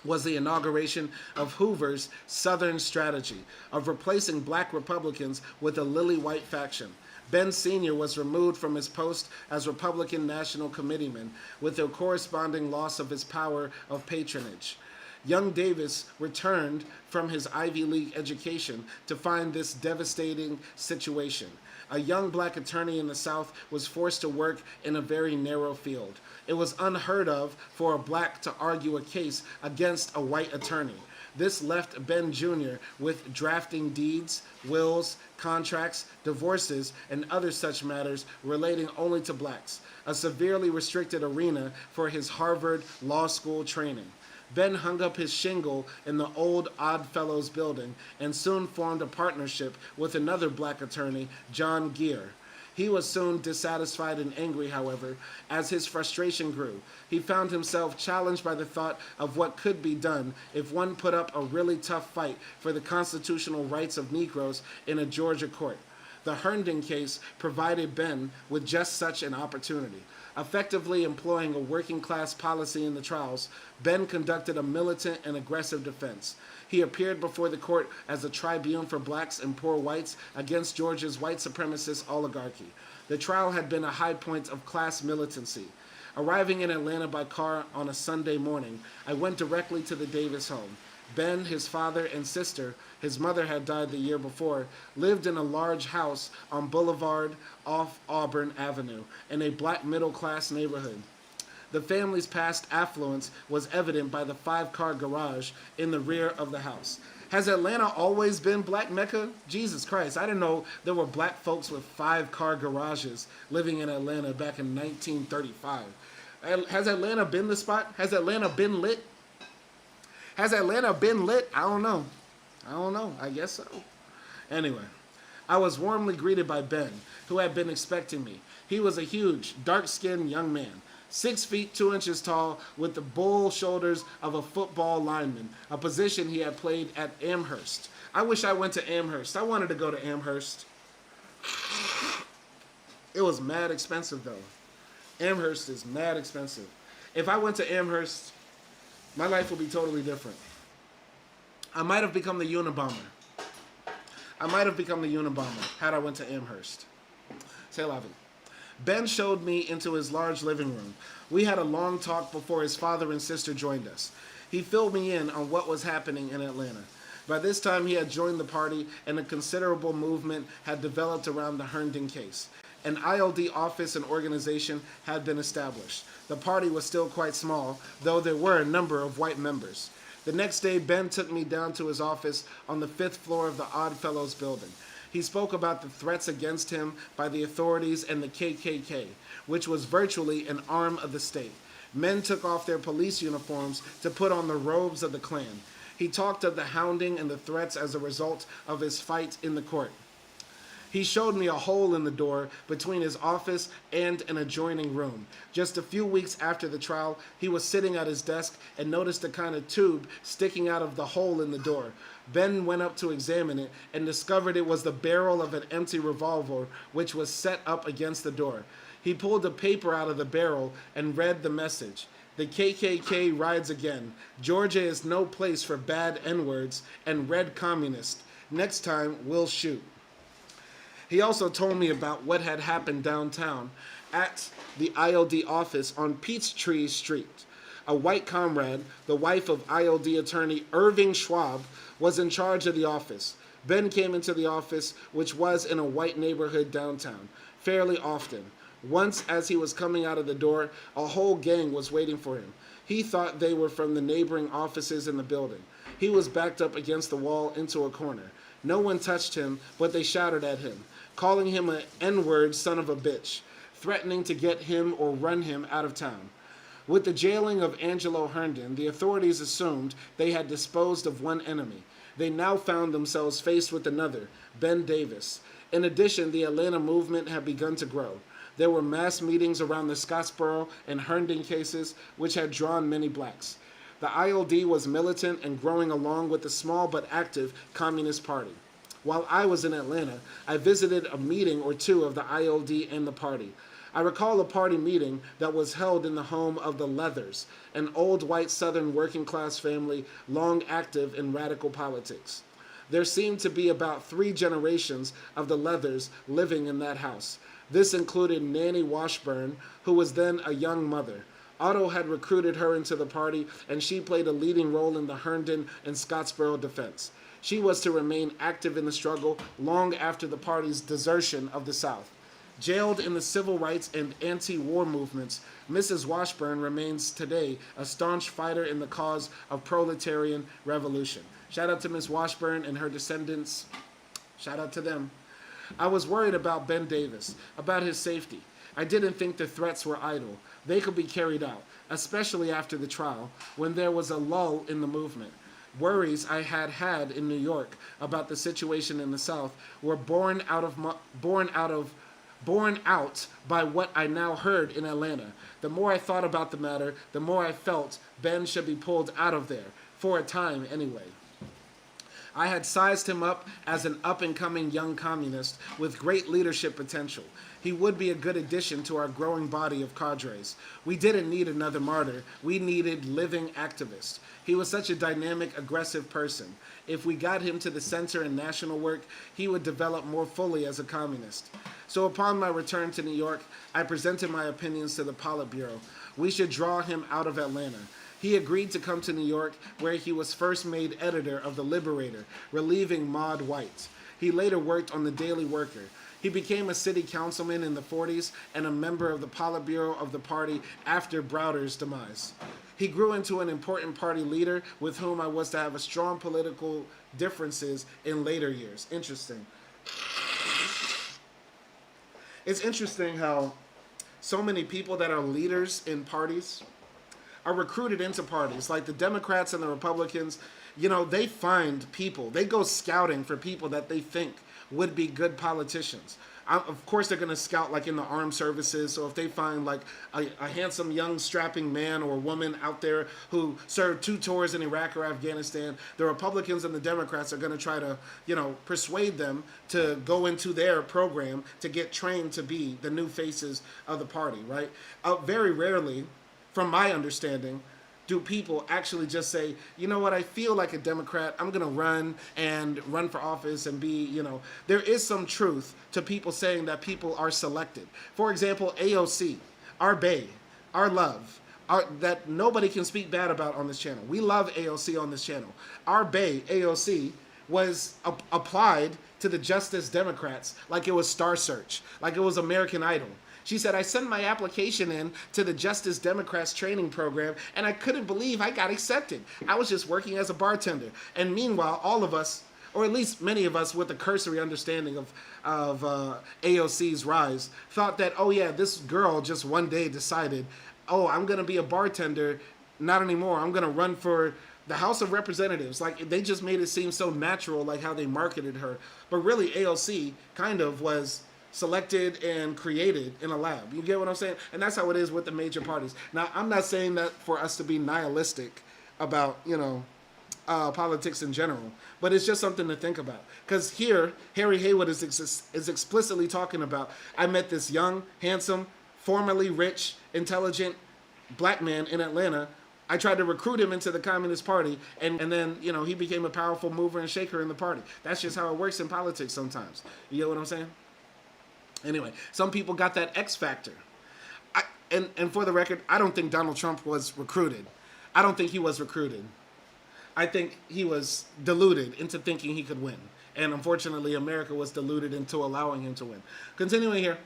[SPEAKER 1] was the inauguration of Hoover's Southern strategy of replacing black Republicans with a lily-white faction. Ben Sr. was removed from his post as Republican National Committeeman with a corresponding loss of his power of patronage. Young Davis returned from his Ivy League education to find this devastating situation. A young black attorney in the South was forced to work in a very narrow field. It was unheard of for a black to argue a case against a white attorney. This left Ben Jr. with drafting deeds, wills, contracts, divorces, and other such matters relating only to blacks, a severely restricted arena for his Harvard Law School training. Ben hung up his shingle in the old Oddfellows building and soon formed a partnership with another black attorney, John Gear. He was soon dissatisfied and angry, however, as his frustration grew. He found himself challenged by the thought of what could be done if one put up a really tough fight for the constitutional rights of Negroes in a Georgia court. The Herndon case provided Ben with just such an opportunity. Effectively employing a working-class policy in the trials, Ben conducted a militant and aggressive defense. He appeared before the court as a tribune for blacks and poor whites against Georgia's white supremacist oligarchy. The trial had been a high point of class militancy. Arriving in Atlanta by car on a Sunday morning, I went directly to the Davis home. Ben, his father, and sister, his mother had died the year before, lived in a large house on Boulevard off Auburn Avenue in a black middle-class neighborhood. The family's past affluence was evident by the 5-car garage in the rear of the house. Has Atlanta always been black Mecca? Jesus Christ, I didn't know there were black folks with 5-car garages living in Atlanta back in 1935. Has Atlanta been the spot? Has Atlanta been lit? Has Atlanta been lit? I don't know. I guess so. Anyway, I was warmly greeted by Ben, who had been expecting me. He was a huge, dark-skinned young man, 6 feet 2 inches tall, with the bull shoulders of a football lineman, a position he had played at Amherst. I wish I went to Amherst. I wanted to go to Amherst. It was mad expensive, though. Amherst is mad expensive. If I went to Amherst, my life would be totally different. I might have become the Unabomber. Had I went to Amherst. C'est la vie. Ben showed me into his large living room. We had a long talk before his father and sister joined us. He filled me in on what was happening in Atlanta. By this time, he had joined the party, and a considerable movement had developed around the Herndon case. An ILD office and organization had been established. The party was still quite small, though there were a number of white members. The next day, Ben took me down to his office on the 5th floor of the Oddfellows building. He spoke about the threats against him by the authorities and the KKK, which was virtually an arm of the state. Men took off their police uniforms to put on the robes of the Klan. He talked of the hounding and the threats as a result of his fight in the court. He showed me a hole in the door between his office and an adjoining room. Just a few weeks after the trial, he was sitting at his desk and noticed a kind of tube sticking out of the hole in the door. Ben went up to examine it and discovered it was the barrel of an empty revolver which was set up against the door. He pulled a paper out of the barrel and read the message. The KKK rides again. Georgia is no place for bad N-words and red communists. Next time, we'll shoot. He also told me about what had happened downtown at the ILD office on Peachtree Street. A white comrade, the wife of ILD attorney Irving Schwab, was in charge of the office. Ben came into the office, which was in a white neighborhood downtown, fairly often. Once, as he was coming out of the door, a whole gang was waiting for him. He thought they were from the neighboring offices in the building. He was backed up against the wall into a corner. No one touched him, but they shouted at him, calling him an N-word son of a bitch, threatening to get him or run him out of town. With the jailing of Angelo Herndon, the authorities assumed they had disposed of one enemy. They now found themselves faced with another, Ben Davis. In addition, the Atlanta movement had begun to grow. There were mass meetings around the Scottsboro and Herndon cases, which had drawn many blacks. The ILD was militant and growing along with the small but active Communist Party. While I was in Atlanta, I visited a meeting or two of the ILD and the party. I recall a party meeting that was held in the home of the Leathers, an old white Southern working-class family long active in radical politics. There seemed to be about 3 generations of the Leathers living in that house. This included Nanny Washburn, who was then a young mother. Otto had recruited her into the party, and she played a leading role in the Herndon and Scottsboro defense. She was to remain active in the struggle long after the party's desertion of the South. Jailed in the civil rights and anti-war movements, Mrs. Washburn remains today a staunch fighter in the cause of proletarian revolution. Shout out to Miss Washburn and her descendants. Shout out to them. I was worried about Ben Davis, about his safety. I didn't think the threats were idle. They could be carried out, especially after the trial, when there was a lull in the movement. Worries I had had in New York about the situation in the South were borne out by what I now heard in Atlanta. The more I thought about the matter, the more I felt Ben should be pulled out of there, for a time anyway. I had sized him up as an up-and-coming young communist with great leadership potential. He would be a good addition to our growing body of cadres. We didn't need another martyr. We needed living activists. He was such a dynamic, aggressive person. If we got him to the center in national work, he would develop more fully as a communist. So upon my return to New York, I presented my opinions to the Politburo. We should draw him out of Atlanta. He agreed to come to New York, where he was first made editor of The Liberator, relieving Maude White. He later worked on The Daily Worker. He became a city councilman in the 40s and a member of the Politburo of the party after Browder's demise. He grew into an important party leader with whom I was to have a strong political differences in later years. Interesting. It's interesting how so many people that are leaders in parties are recruited into parties. Like the Democrats and the Republicans, they find people. They go scouting for people that they think would be good politicians. Of course, they're going to scout like in the armed services. So if they find like a handsome, young, strapping man or woman out there who served 2 tours in Iraq or Afghanistan, the Republicans and the Democrats are going to try to, persuade them to go into their program to get trained to be the new faces of the party, right? Very rarely, from my understanding, do people actually just say, you know what, I feel like a Democrat, I'm going to run for office and be, there is some truth to people saying that people are selected. For example, AOC, our bae, our love, that nobody can speak bad about on this channel. We love AOC on this channel. Our bae, AOC, was applied to the Justice Democrats like it was Star Search, like it was American Idol. She said, I sent my application in to the Justice Democrats training program, and I couldn't believe I got accepted. I was just working as a bartender. And meanwhile, all of us, or at least many of us with a cursory understanding of AOC's rise, thought that, oh yeah, this girl just one day decided, oh, I'm going to be a bartender. Not anymore. I'm going to run for the House of Representatives. Like, they just made it seem so natural, like how they marketed her. But really, AOC kind of was selected and created in a lab. You get what I'm saying? And that's how it is with the major parties. Now, I'm not saying that for us to be nihilistic about, politics in general, but it's just something to think about. Because here, Harry Haywood is explicitly talking about, I met this young, handsome, formerly rich, intelligent black man in Atlanta. I tried to recruit him into the Communist Party, and then, he became a powerful mover and shaker in the party. That's just how it works in politics sometimes. You get what I'm saying? Anyway, some people got that X factor. And for the record, I don't think Donald Trump was recruited. I don't think he was recruited. I think he was deluded into thinking he could win. And unfortunately, America was deluded into allowing him to win. Continuing here.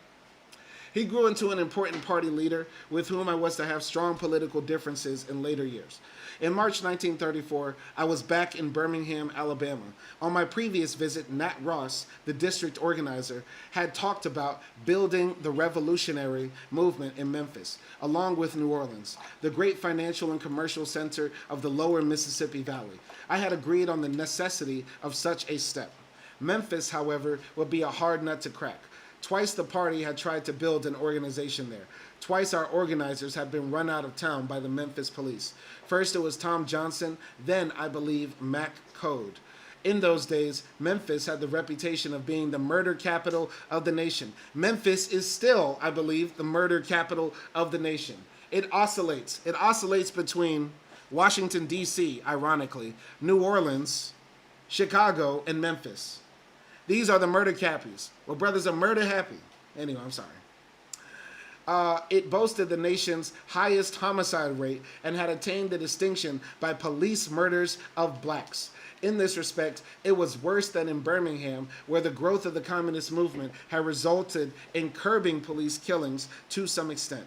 [SPEAKER 1] He grew into an important party leader with whom I was to have strong political differences in later years. In March 1934, I was back in Birmingham, Alabama. On my previous visit, Nat Ross, the district organizer, had talked about building the revolutionary movement in Memphis, along with New Orleans, the great financial and commercial center of the lower Mississippi Valley. I had agreed on the necessity of such a step. Memphis, however, would be a hard nut to crack. Twice the party had tried to build an organization there. Twice our organizers had been run out of town by the Memphis police. First it was Tom Johnson, then I believe Mac Code. In those days, Memphis had the reputation of being the murder capital of the nation. Memphis is still, I believe, the murder capital of the nation. It oscillates. It oscillates between Washington, D.C., ironically, New Orleans, Chicago, and Memphis. These are the murder cappies. Well, brothers are murder happy. Anyway, I'm sorry. It boasted the nation's highest homicide rate and had attained the distinction by police murders of blacks. In this respect, it was worse than in Birmingham, where the growth of the communist movement had resulted in curbing police killings to some extent.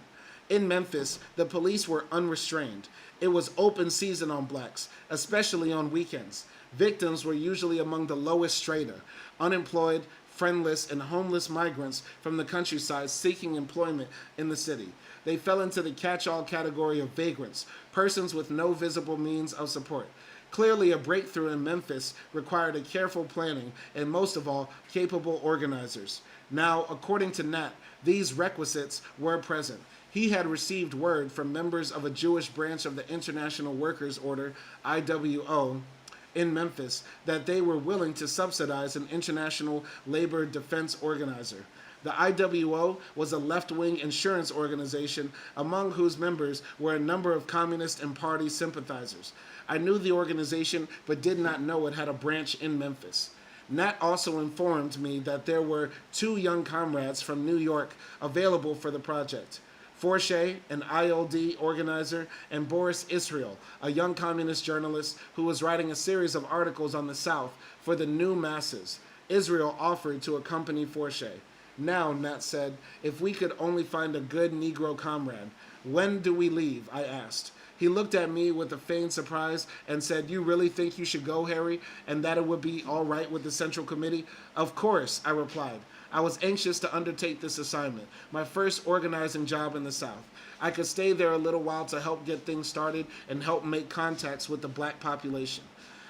[SPEAKER 1] In Memphis, the police were unrestrained. It was open season on blacks, especially on weekends. Victims were usually among the lowest strata, unemployed, friendless, and homeless migrants from the countryside seeking employment in the city. They fell into the catch-all category of vagrants, persons with no visible means of support. Clearly, a breakthrough in Memphis required a careful planning and, most of all, capable organizers. Now, according to Nat, these requisites were present. He had received word from members of a Jewish branch of the International Workers' Order, IWO, in Memphis, that they were willing to subsidize an international labor defense organizer. The IWO was a left-wing insurance organization among whose members were a number of communist and party sympathizers. I knew the organization but did not know it had a branch in Memphis. Nat also informed me that there were 2 young comrades from New York available for the project. Forshay, an ILD organizer, and Boris Israel, a young communist journalist who was writing a series of articles on the South for the New Masses. Israel offered to accompany Forshay. Now, Nat said, if we could only find a good Negro comrade. When do we leave? I asked. He looked at me with a feigned surprise and said, you really think you should go, Harry, and that it would be all right with the Central Committee? Of course, I replied. I was anxious to undertake this assignment, my first organizing job in the South. I could stay there a little while to help get things started and help make contacts with the black population.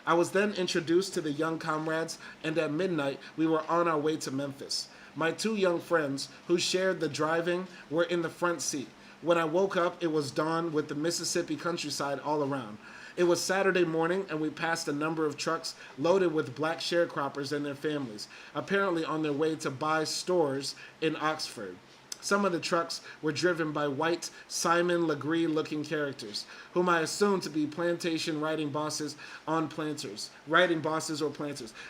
[SPEAKER 1] I was then introduced to the young comrades, and at midnight, we were on our way to Memphis. My 2 young friends, who shared the driving, were in the front seat. When I woke up, it was dawn with the Mississippi countryside all around. It was Saturday morning, and we passed a number of trucks loaded with black sharecroppers and their families, apparently on their way to buy stores in Oxford. Some of the trucks were driven by white Simon Legree-looking characters, whom I assumed to be plantation writing bosses or planters.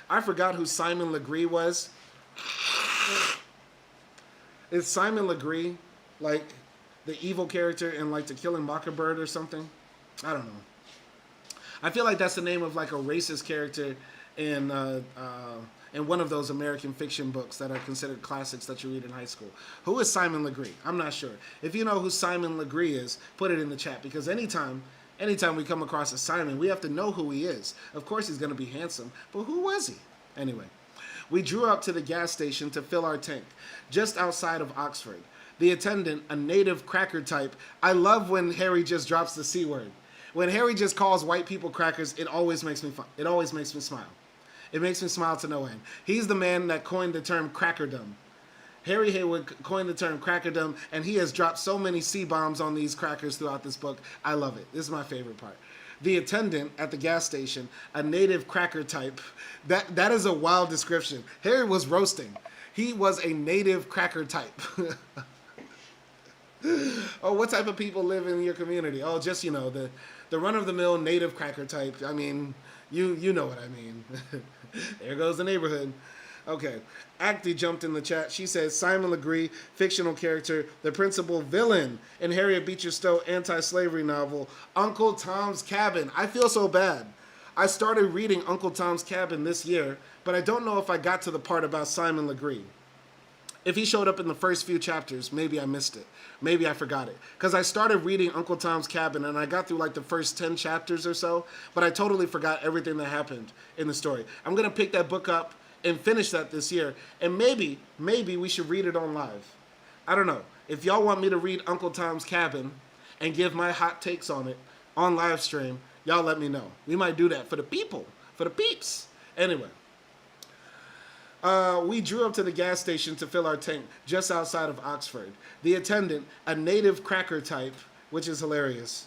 [SPEAKER 1] I forgot who Simon Legree was. Is Simon Legree like the evil character in like To Kill a Mockingbird or something? I don't know. I feel like that's the name of like a racist character in one of those American fiction books that are considered classics that you read in high school. Who is Simon Legree? I'm not sure. If you know who Simon Legree is, put it in the chat, because anytime we come across a Simon, we have to know who he is. Of course he's going to be handsome, but who was he? Anyway, we drew up to the gas station to fill our tank, just outside of Oxford. The attendant, a native cracker type. I love when Harry just drops the C word. When Harry just calls white people crackers, it always makes me fun. It always makes me smile. It makes me smile to no end. He's the man that coined the term crackerdom. Harry Haywood coined the term crackerdom, and he has dropped so many C-bombs on these crackers throughout this book. I love it. This is my favorite part. The attendant at the gas station, a native cracker type. That is a wild description. Harry was roasting. He was a native cracker type. Oh, what type of people live in your community? Oh, just, you know, the run-of-the-mill native cracker type. I mean, you know what I mean. There goes the neighborhood. Okay. Acty jumped in the chat. She says, Simon Legree, fictional character, the principal villain in Harriet Beecher Stowe anti-slavery novel, Uncle Tom's Cabin. I feel so bad. I started reading Uncle Tom's Cabin this year, but I don't know if I got to the part about Simon Legree. If he showed up in the first few chapters, maybe I missed it. Maybe I forgot it. Because I started reading Uncle Tom's Cabin, and I got through like the first 10 chapters or so, but I totally forgot everything that happened in the story. I'm going to pick that book up and finish that this year, and maybe we should read it on live. I don't know. If y'all want me to read Uncle Tom's Cabin and give my hot takes on it on live stream, y'all let me know. We might do that for the people, for the peeps. Anyway. We drew up to the gas station to fill our tank just outside of Oxford. The attendant, a native cracker type, which is hilarious,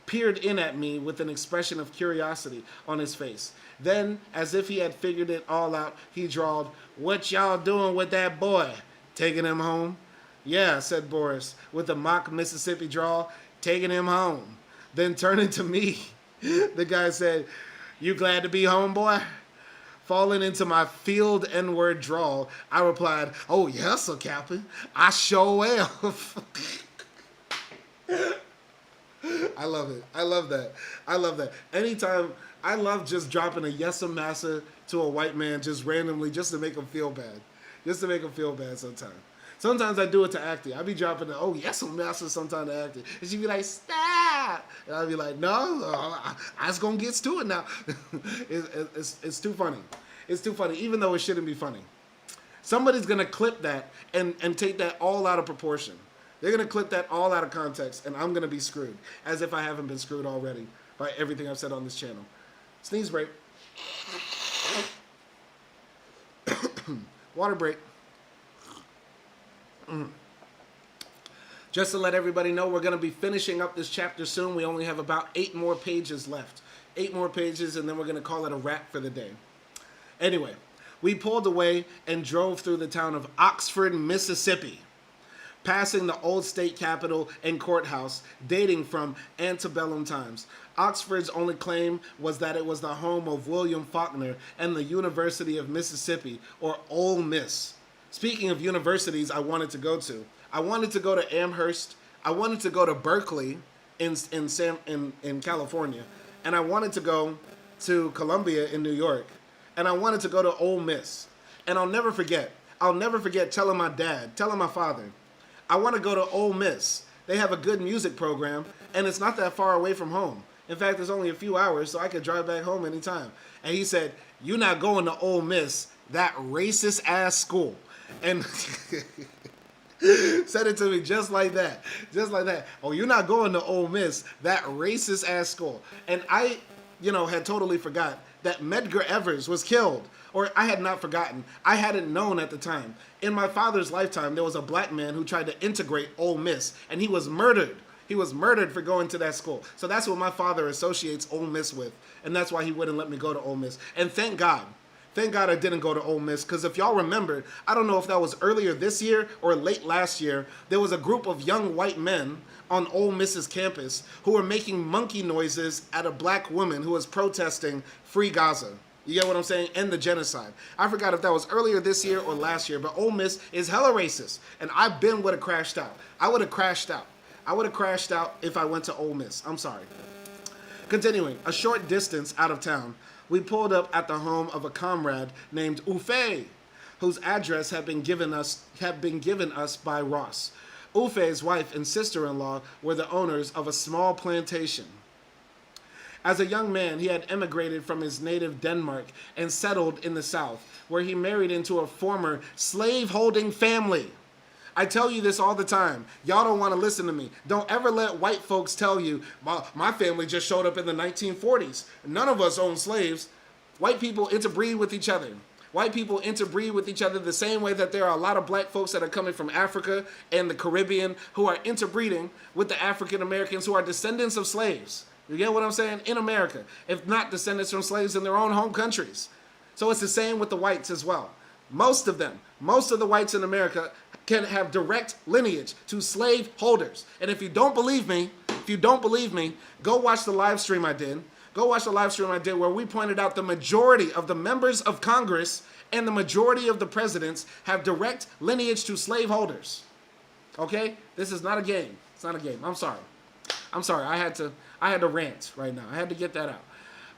[SPEAKER 1] peered in at me with an expression of curiosity on his face. Then, as if he had figured it all out, he drawled, "What y'all doing with that boy? Taking him home?" "Yeah," said Boris, with a mock Mississippi drawl, "taking him home." Then turning to me, the guy said, "You glad to be home, boy?" Falling into my field N-word drawl, I replied, "Oh, yes, sir, Captain. I sure am." I love it. I love that. I love that. Anytime I love just dropping a yes massa to a white man just randomly, just to make him feel bad. Just to make him feel bad sometimes. Sometimes I do it to Acty. I be dropping the, oh, yes massa sometimes to Acty. And she be like, stop. And I be like, no, I was going to get to it now. It's too funny. It's too funny, even though it shouldn't be funny. Somebody's going to clip that and take that all out of proportion. They're going to clip that all out of context, and I'm going to be screwed, as if I haven't been screwed already by everything I've said on this channel. Sneeze break. Water break. Just to let everybody know, we're going to be finishing up this chapter soon. We only have about 8 more pages left. 8 more pages, and then we're going to call it a wrap for the day. Anyway, we pulled away and drove through the town of Oxford, Mississippi, passing the old state capitol and courthouse dating from antebellum times. Oxford's only claim was that it was the home of William Faulkner and the University of Mississippi, or Ole Miss. Speaking of universities I wanted to go to, I wanted to go to Amherst, I wanted to go to Berkeley in California, and I wanted to go to Columbia in New York, and I wanted to go to Ole Miss. And I'll never forget telling my father, I want to go to Ole Miss. They have a good music program, and it's not that far away from home. In fact, it's only a few hours, so I could drive back home anytime. And he said, you're not going to Ole Miss, that racist ass school. And said it to me just like that. Just like that. Oh, you're not going to Ole Miss, that racist ass school. And I, had totally forgot that Medgar Evers was killed. Or I had not forgotten. I hadn't known at the time. In my father's lifetime, there was a black man who tried to integrate Ole Miss, and he was murdered. He was murdered for going to that school. So that's what my father associates Ole Miss with, and that's why he wouldn't let me go to Ole Miss. And thank God I didn't go to Ole Miss, because if y'all remember, I don't know if that was earlier this year or late last year, there was a group of young white men on Ole Miss's campus who were making monkey noises at a black woman who was protesting Free Gaza. You get what I'm saying? And the genocide. I forgot if that was earlier this year or last year, but Ole Miss is hella racist. And I would have crashed out. I would have crashed out. I would have crashed out if I went to Ole Miss. I'm sorry. Continuing, a short distance out of town, we pulled up at the home of a comrade named Ufe, whose address had been given us by Ross. Ufe's wife and sister-in-law were the owners of a small plantation. As a young man, he had emigrated from his native Denmark and settled in the South, where he married into a former slave-holding family. I tell you this all the time. Y'all don't want to listen to me. Don't ever let white folks tell you, my family just showed up in the 1940s. None of us own slaves. White people interbreed with each other. White people interbreed with each other the same way that there are a lot of black folks that are coming from Africa and the Caribbean who are interbreeding with the African Americans who are descendants of slaves. You get what I'm saying? In America, if not descendants from slaves in their own home countries. So it's the same with the whites as well. Most of the whites in America can have direct lineage to slave holders. And if you don't believe me, go watch the live stream I did. Go watch the live stream I did where we pointed out the majority of the members of Congress and the majority of the presidents have direct lineage to slave holders. Okay? This is not a game. It's not a game. I'm sorry. I had to rant right now. I had to get that out.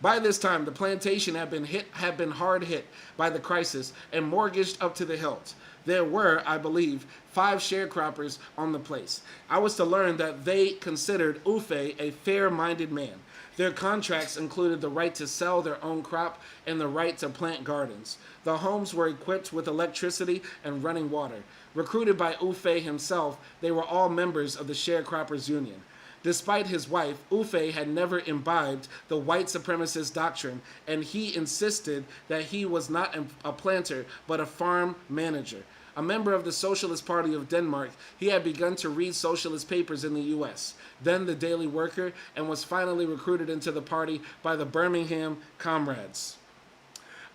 [SPEAKER 1] By this time, the plantation had been hard hit by the crisis and mortgaged up to the hilt. There were, I believe, 5 sharecroppers on the place. I was to learn that they considered Ufe a fair-minded man. Their contracts included the right to sell their own crop and the right to plant gardens. The homes were equipped with electricity and running water. Recruited by Ufe himself, they were all members of the Sharecroppers Union. Despite his wife, Ufe had never imbibed the white supremacist doctrine, and he insisted that he was not a planter, but a farm manager. A member of the Socialist Party of Denmark, he had begun to read socialist papers in the U.S., then the Daily Worker, and was finally recruited into the party by the Birmingham Comrades.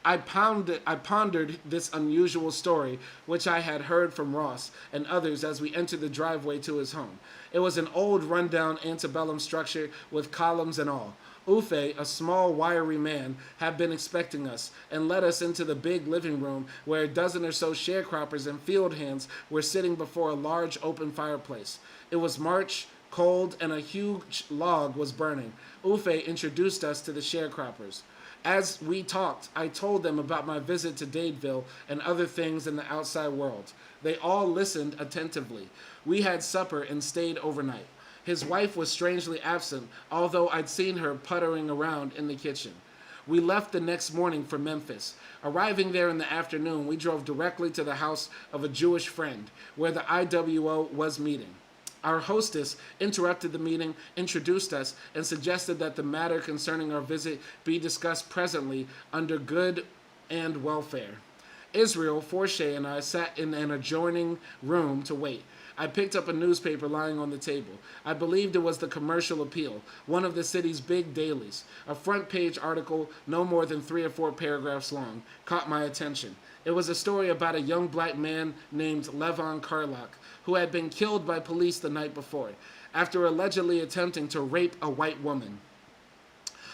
[SPEAKER 1] I pondered this unusual story, which I had heard from Ross and others as we entered the driveway to his home. It was an old, rundown antebellum structure with columns and all. Ufe, a small, wiry man, had been expecting us and led us into the big living room where a dozen or so sharecroppers and field hands were sitting before a large open fireplace. It was March cold, and a huge log was burning. Ufe introduced us to the sharecroppers. As we talked, I told them about my visit to Dadeville and other things in the outside world. They all listened attentively. We had supper and stayed overnight. His wife was strangely absent, although I'd seen her puttering around in the kitchen. We left the next morning for Memphis. Arriving there in the afternoon, we drove directly to the house of a Jewish friend, where the IWO was meeting. Our hostess interrupted the meeting, introduced us, and suggested that the matter concerning our visit be discussed presently under good and welfare. Israel, Forshay, and I sat in an adjoining room to wait. I picked up a newspaper lying on the table. I believed it was the Commercial Appeal, one of the city's big dailies. A front-page article, no more than 3 or 4 paragraphs long, caught my attention. It was a story about a young black man named Levon Carlock, who had been killed by police the night before, after allegedly attempting to rape a white woman.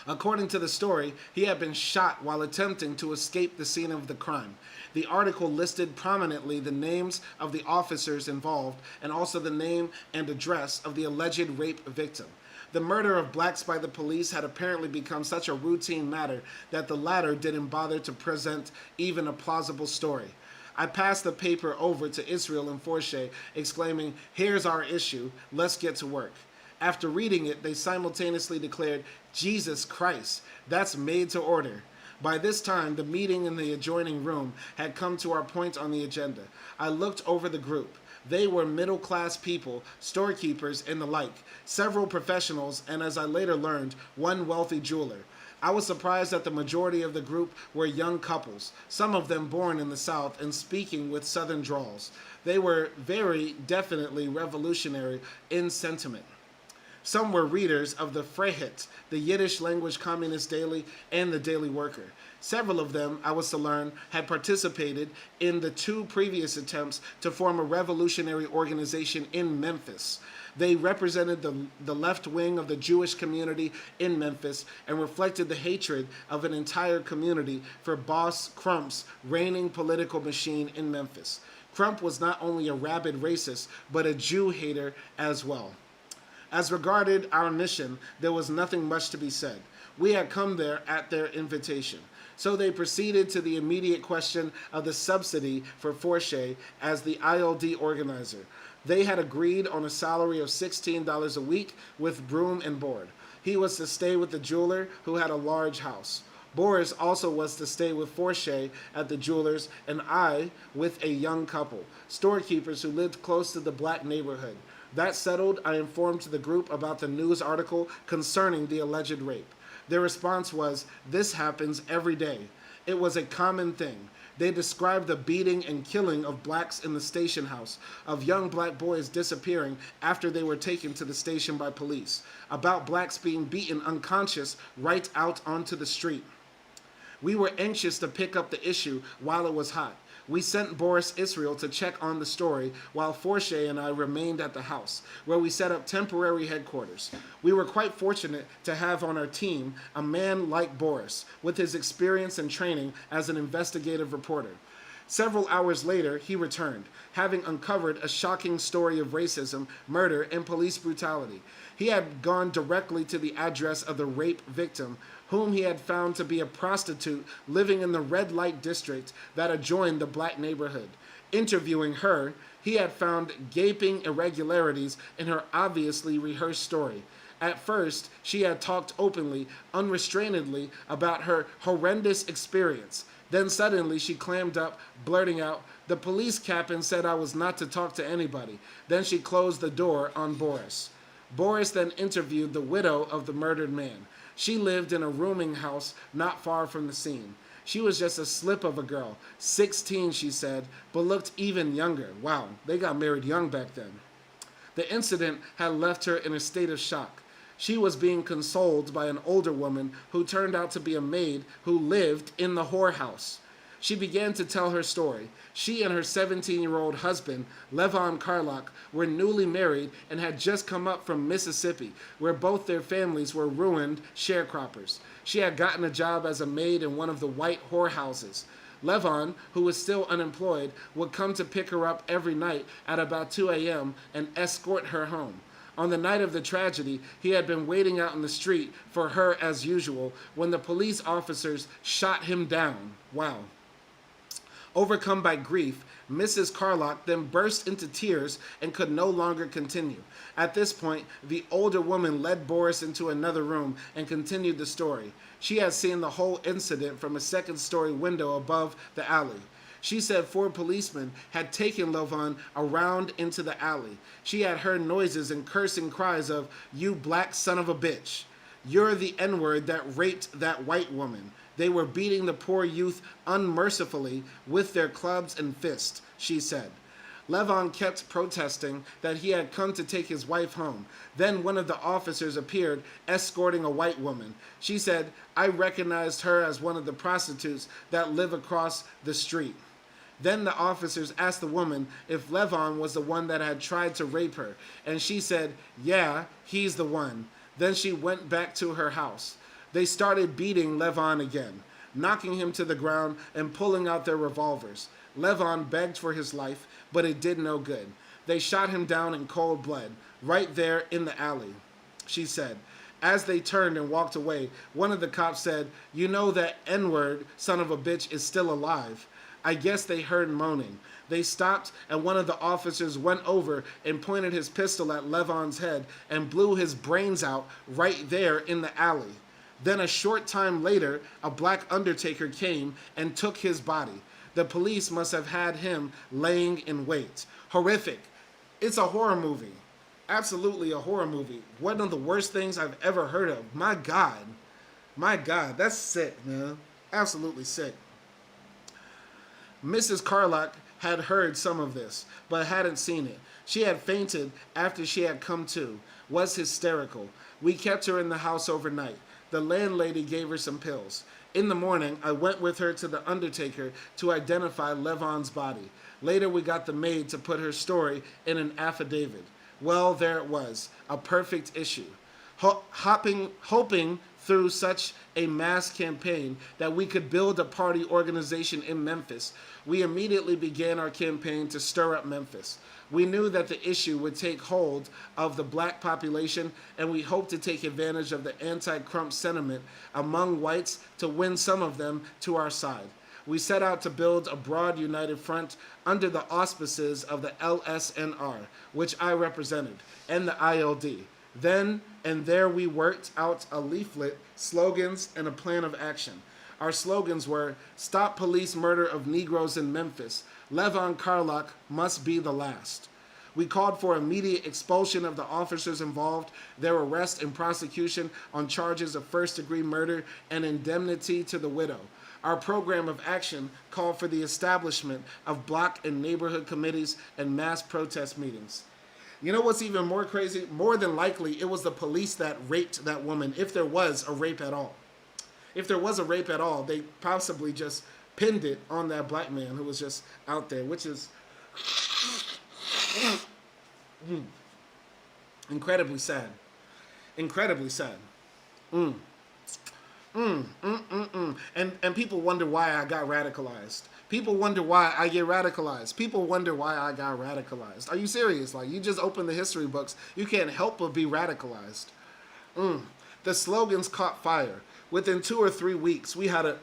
[SPEAKER 1] According to the story, he had been shot while attempting to escape the scene of the crime. The article listed prominently the names of the officers involved and also the name and address of the alleged rape victim. The murder of blacks by the police had apparently become such a routine matter that the latter didn't bother to present even a plausible story. I passed the paper over to Israel and Forshay, exclaiming, "Here's our issue, let's get to work." After reading it, they simultaneously declared, "Jesus Christ, that's made to order." By this time, the meeting in the adjoining room had come to our point on the agenda. I looked over the group. They were middle-class people, storekeepers, and the like, several professionals, and as I later learned, one wealthy jeweler. I was surprised that the majority of the group were young couples, some of them born in the South and speaking with Southern drawls. They were very definitely revolutionary in sentiment. Some were readers of the Freiheit, the Yiddish language communist daily, and the Daily Worker. Several of them, I was to learn, had participated in the 2 previous attempts to form a revolutionary organization in Memphis. They represented the left wing of the Jewish community in Memphis and reflected the hatred of an entire community for Boss Crump's reigning political machine in Memphis. Crump was not only a rabid racist, but a Jew hater as well. As regarded our mission, there was nothing much to be said. We had come there at their invitation. So they proceeded to the immediate question of the subsidy for Forshay as the ILD organizer. They had agreed on a salary of $16 a week with room and board. He was to stay with the jeweler who had a large house. Boris also was to stay with Forshay at the jeweler's, and I with a young couple, storekeepers who lived close to the black neighborhood. That settled, I informed the group about the news article concerning the alleged rape. Their response was, "This happens every day." It was a common thing. They described the beating and killing of blacks in the station house, of young black boys disappearing after they were taken to the station by police, about blacks being beaten unconscious right out onto the street. We were anxious to pick up the issue while it was hot. We sent Boris Israel to check on the story while Forshay and I remained at the house, where we set up temporary headquarters. We were quite fortunate to have on our team a man like Boris, with his experience and training as an investigative reporter. Several hours later, he returned, having uncovered a shocking story of racism, murder, and police brutality. He had gone directly to the address of the rape victim, whom he had found to be a prostitute living in the red light district that adjoined the black neighborhood. Interviewing her, he had found gaping irregularities in her obviously rehearsed story. At first, she had talked openly, unrestrainedly about her horrendous experience. Then suddenly she clammed up, blurting out, "The police captain said I was not to talk to anybody." Then she closed the door on Boris. Boris then interviewed the widow of the murdered man. She lived in a rooming house not far from the scene. She was just a slip of a girl, 16, she said, but looked even younger. Wow, they got married young back then. The incident had left her in a state of shock. She was being consoled by an older woman who turned out to be a maid who lived in the whorehouse. She began to tell her story. She and her 17-year-old husband, Levon Carlock, were newly married and had just come up from Mississippi, where both their families were ruined sharecroppers. She had gotten a job as a maid in one of the white whorehouses. Levon, who was still unemployed, would come to pick her up every night at about 2 a.m. and escort her home. On the night of the tragedy, he had been waiting out in the street for her as usual when the police officers shot him down. Wow. Overcome by grief, Mrs. Carlock then burst into tears and could no longer continue. At this point, the older woman led Boris into another room and continued the story. She had seen the whole incident from a second-story window above the alley. She said 4 policemen had taken Levon around into the alley. She had heard noises and cursing cries of, "You black son of a bitch. You're the N-word that raped that white woman." They were beating the poor youth unmercifully with their clubs and fists, she said. Levon kept protesting that he had come to take his wife home. Then one of the officers appeared, escorting a white woman. She said, "I recognized her as one of the prostitutes that live across the street." Then the officers asked the woman if Levon was the one that had tried to rape her, and she said, "Yeah, he's the one." Then she went back to her house. They started beating Levon again, knocking him to the ground and pulling out their revolvers. Levon begged for his life, but it did no good. They shot him down in cold blood, right there in the alley, she said. As they turned and walked away, one of the cops said, "You know that N-word son of a bitch is still alive." I guess they heard moaning. They stopped, and one of the officers went over and pointed his pistol at Levon's head and blew his brains out right there in the alley. Then a short time later, a black undertaker came and took his body. The police must have had him laying in wait. Horrific. It's a horror movie. Absolutely a horror movie. One of the worst things I've ever heard of. My God. My God. That's sick, man. Absolutely sick. Mrs. Carlock had heard some of this, but hadn't seen it. She had fainted after she had come to, was hysterical. We kept her in the house overnight. The landlady gave her some pills. In the morning, I went with her to the undertaker to identify Levon's body. Later, we got the maid to put her story in an affidavit. Well, there it was, a perfect issue. Hoping through such a mass campaign that we could build a party organization in Memphis, we immediately began our campaign to stir up Memphis. We knew that the issue would take hold of the black population, and we hoped to take advantage of the anti-Crump sentiment among whites to win some of them to our side. We set out to build a broad united front under the auspices of the LSNR, which I represented, and the ILD. Then and there we worked out a leaflet, slogans, and a plan of action. Our slogans were, "Stop police murder of Negroes in Memphis. Levon Carlock must be the last." We called for immediate expulsion of the officers involved, their arrest and prosecution on charges of first-degree murder, and indemnity to the widow. Our program of action called for the establishment of block and neighborhood committees and mass protest meetings. You know what's even more crazy? More than likely, it was the police that raped that woman, if there was a rape at all. If there was a rape at all, they possibly just pinned it on that black man who was just out there, which is incredibly sad. Incredibly sad. And people wonder why I got radicalized. People wonder why I get radicalized. People wonder why I got radicalized. Are you serious? Like, you just open the history books. You can't help but be radicalized. The slogans caught fire. Within 2 or 3 weeks, we had a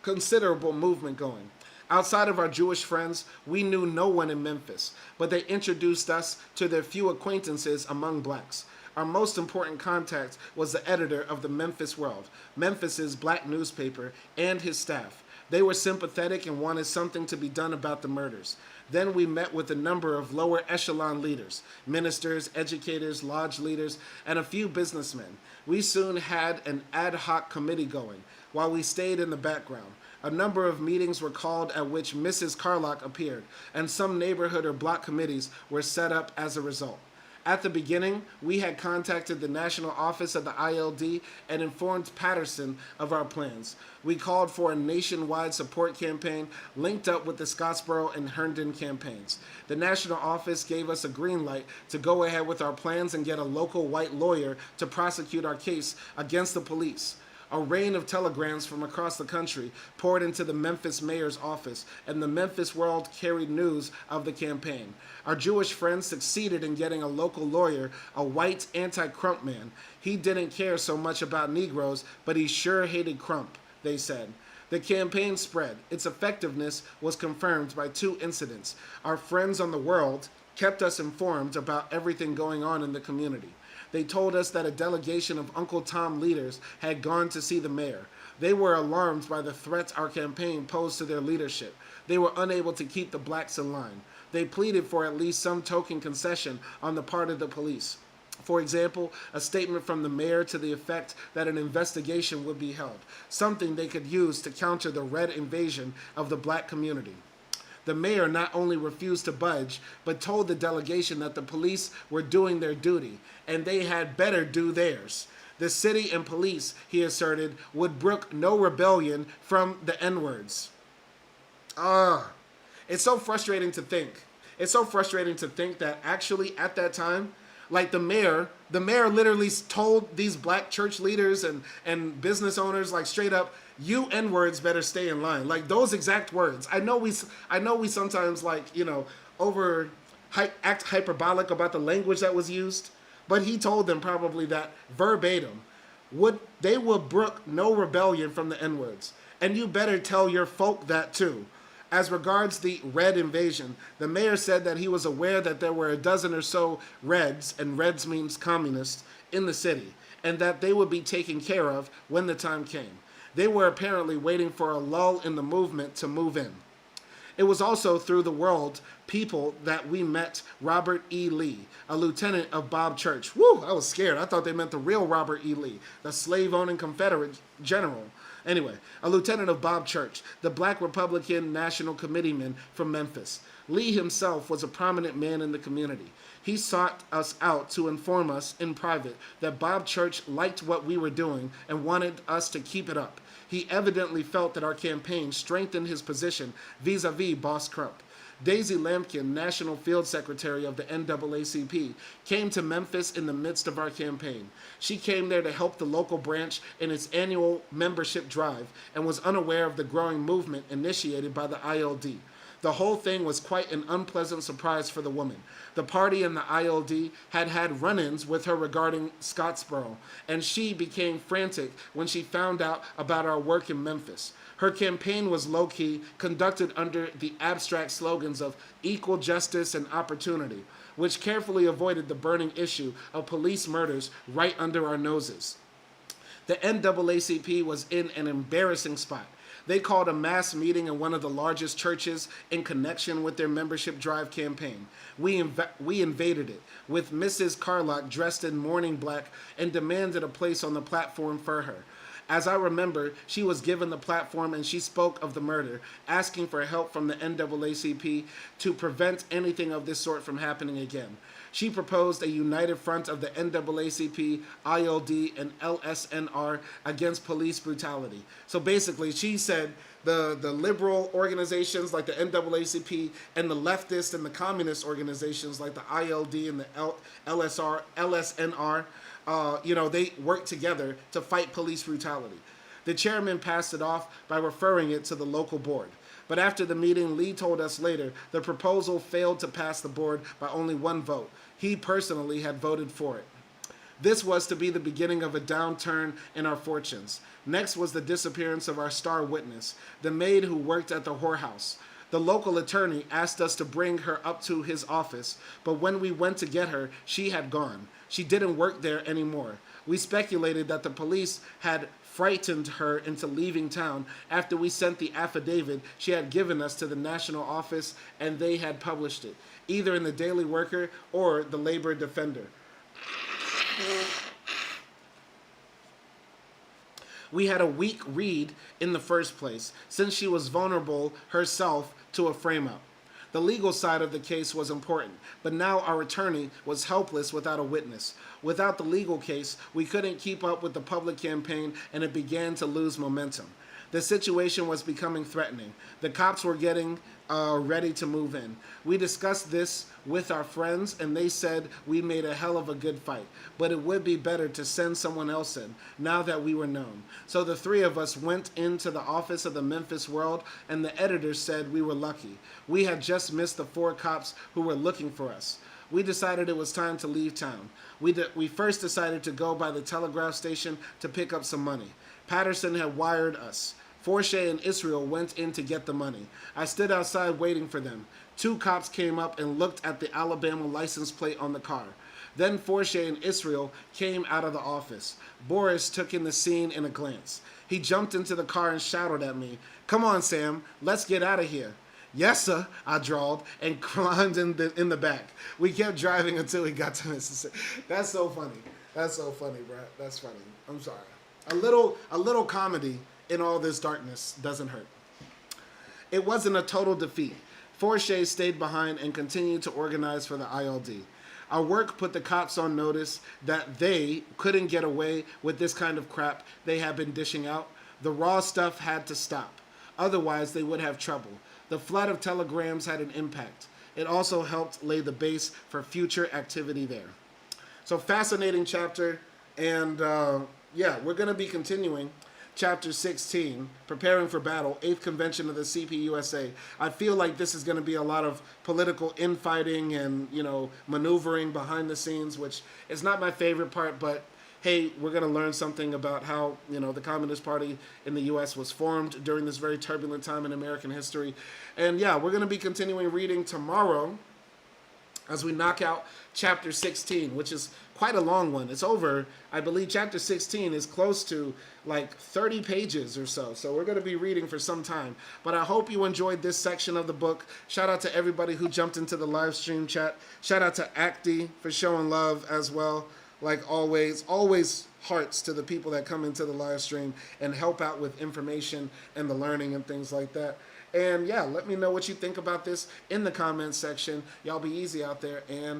[SPEAKER 1] considerable movement going. Outside of our Jewish friends, we knew no one in Memphis, but they introduced us to their few acquaintances among blacks. Our most important contact was the editor of the Memphis World, Memphis's black newspaper, and his staff. They were sympathetic and wanted something to be done about the murders. Then we met with a number of lower echelon leaders, ministers, educators, lodge leaders, and a few businessmen. We soon had an ad hoc committee going, while we stayed in the background. A number of meetings were called at which Mrs. Carlock appeared, and some neighborhood or block committees were set up as a result. At the beginning, we had contacted the national office of the ILD and informed Patterson of our plans. We called for a nationwide support campaign linked up with the Scottsboro and Herndon campaigns. The national office gave us a green light to go ahead with our plans and get a local white lawyer to prosecute our case against the police. A rain of telegrams from across the country poured into the Memphis mayor's office, and the Memphis World carried news of the campaign. Our Jewish friends succeeded in getting a local lawyer, a white anti-Crump man. He didn't care so much about Negroes, but he sure hated Crump, they said. The campaign spread. Its effectiveness was confirmed by two incidents. Our friends on the world kept us informed about everything going on in the community. They told us that a delegation of Uncle Tom leaders had gone to see the mayor. They were alarmed by the threats our campaign posed to their leadership. They were unable to keep the blacks in line. They pleaded for at least some token concession on the part of the police. For example, a statement from the mayor to the effect that an investigation would be held, something they could use to counter the red invasion of the black community. The mayor not only refused to budge, but told the delegation that the police were doing their duty, and they had better do theirs. The city and police, he asserted, would brook no rebellion from the N-words. It's so frustrating to think. It's so frustrating to think that actually at that time, like the mayor literally told these black church leaders and business owners, like, straight up, you N-words better stay in line. Like, those exact words. I know we sometimes, like, act hyperbolic about the language that was used, but he told them probably that verbatim. They will brook no rebellion from the N-words. And you better tell your folk that too. As regards the red invasion, the mayor said that he was aware that there were a dozen or so Reds, and Reds means communists, in the city, and that they would be taken care of when the time came. They were apparently waiting for a lull in the movement to move in. It was also through the world people that we met Robert E. Lee, a lieutenant of Bob Church. Woo, I was scared. I thought they meant the real Robert E. Lee, the slave-owning Confederate general. Anyway, a lieutenant of Bob Church, the black Republican National Committeeman from Memphis. Lee himself was a prominent man in the community. He sought us out to inform us in private that Bob Church liked what we were doing and wanted us to keep it up. He evidently felt that our campaign strengthened his position vis-a-vis Boss Crump. Daisy Lampkin, National Field Secretary of the NAACP, came to Memphis in the midst of our campaign. She came there to help the local branch in its annual membership drive and was unaware of the growing movement initiated by the ILD. The whole thing was quite an unpleasant surprise for the woman. The party and the ILD had had run-ins with her regarding Scottsboro, and she became frantic when she found out about our work in Memphis. Her campaign was low-key, conducted under the abstract slogans of equal justice and opportunity, which carefully avoided the burning issue of police murders right under our noses. The NAACP was in an embarrassing spot. They called a mass meeting in one of the largest churches in connection with their membership drive campaign. We invaded it with Mrs. Carlock dressed in mourning black and demanded a place on the platform for her. As I remember, she was given the platform and she spoke of the murder, asking for help from the NAACP to prevent anything of this sort from happening again. She proposed a united front of the NAACP, ILD, and LSNR against police brutality. So basically, she said the liberal organizations like the NAACP and the leftist and the communist organizations like the ILD and the LSNR, they work together to fight police brutality. The chairman passed it off by referring it to the local board. But after the meeting, Lee told us later the proposal failed to pass the board by only one vote. He personally had voted for it. This was to be the beginning of a downturn in our fortunes. Next was the disappearance of our star witness, the maid who worked at the whorehouse. The local attorney asked us to bring her up to his office, but when we went to get her, she had gone. She didn't work there anymore. We speculated that the police had frightened her into leaving town after we sent the affidavit she had given us to the national office and they had published it, either in the Daily Worker or the Labor Defender. We had a weak read in the first place, since she was vulnerable herself to a frame-up. The legal side of the case was important, but now our attorney was helpless without a witness. Without the legal case, we couldn't keep up with the public campaign and it began to lose momentum. The situation was becoming threatening. The cops were getting ready to move in. We discussed this with our friends, and they said we made a hell of a good fight, but it would be better to send someone else in now that we were known. So the three of us went into the office of the Memphis World, and the editor said we were lucky. We had just missed the 4 cops who were looking for us. We decided it was time to leave town. We first decided to go by the telegraph station to pick up some money. Patterson had wired us. Forshay and Israel went in to get the money. I stood outside waiting for them. 2 cops came up and looked at the Alabama license plate on the car. Then Forshay and Israel came out of the office. Boris took in the scene in a glance. He jumped into the car and shouted at me, "Come on, Sam, let's get out of here." "Yes, sir," I drawled and climbed in the back. We kept driving until we got to Mississippi. That's so funny. That's so funny, bro. That's funny. I'm sorry. A little comedy in all this darkness doesn't hurt. It wasn't a total defeat. Forshay stayed behind and continued to organize for the ILD. Our work put the cops on notice that they couldn't get away with this kind of crap they had been dishing out. The raw stuff had to stop. Otherwise, they would have trouble. The flood of telegrams had an impact. It also helped lay the base for future activity there. So fascinating chapter, and yeah, we're going to be continuing Chapter 16, Preparing for Battle, 8th Convention of the CPUSA. I feel like this is going to be a lot of political infighting and, maneuvering behind the scenes, which is not my favorite part, but hey, we're going to learn something about how, the Communist Party in the U.S. was formed during this very turbulent time in American history. And yeah, we're going to be continuing reading tomorrow as we knock out Chapter 16, which is quite a long one. It's over, I believe Chapter 16 is close to like 30 pages or so. So we're going to be reading for some time. But I hope you enjoyed this section of the book. Shout out to everybody who jumped into the live stream chat. Shout out to Acti for showing love as well. Like always hearts to the people that come into the live stream and help out with information and the learning and things like that. And yeah, let me know what you think about this in the comments section. Y'all be easy out there, and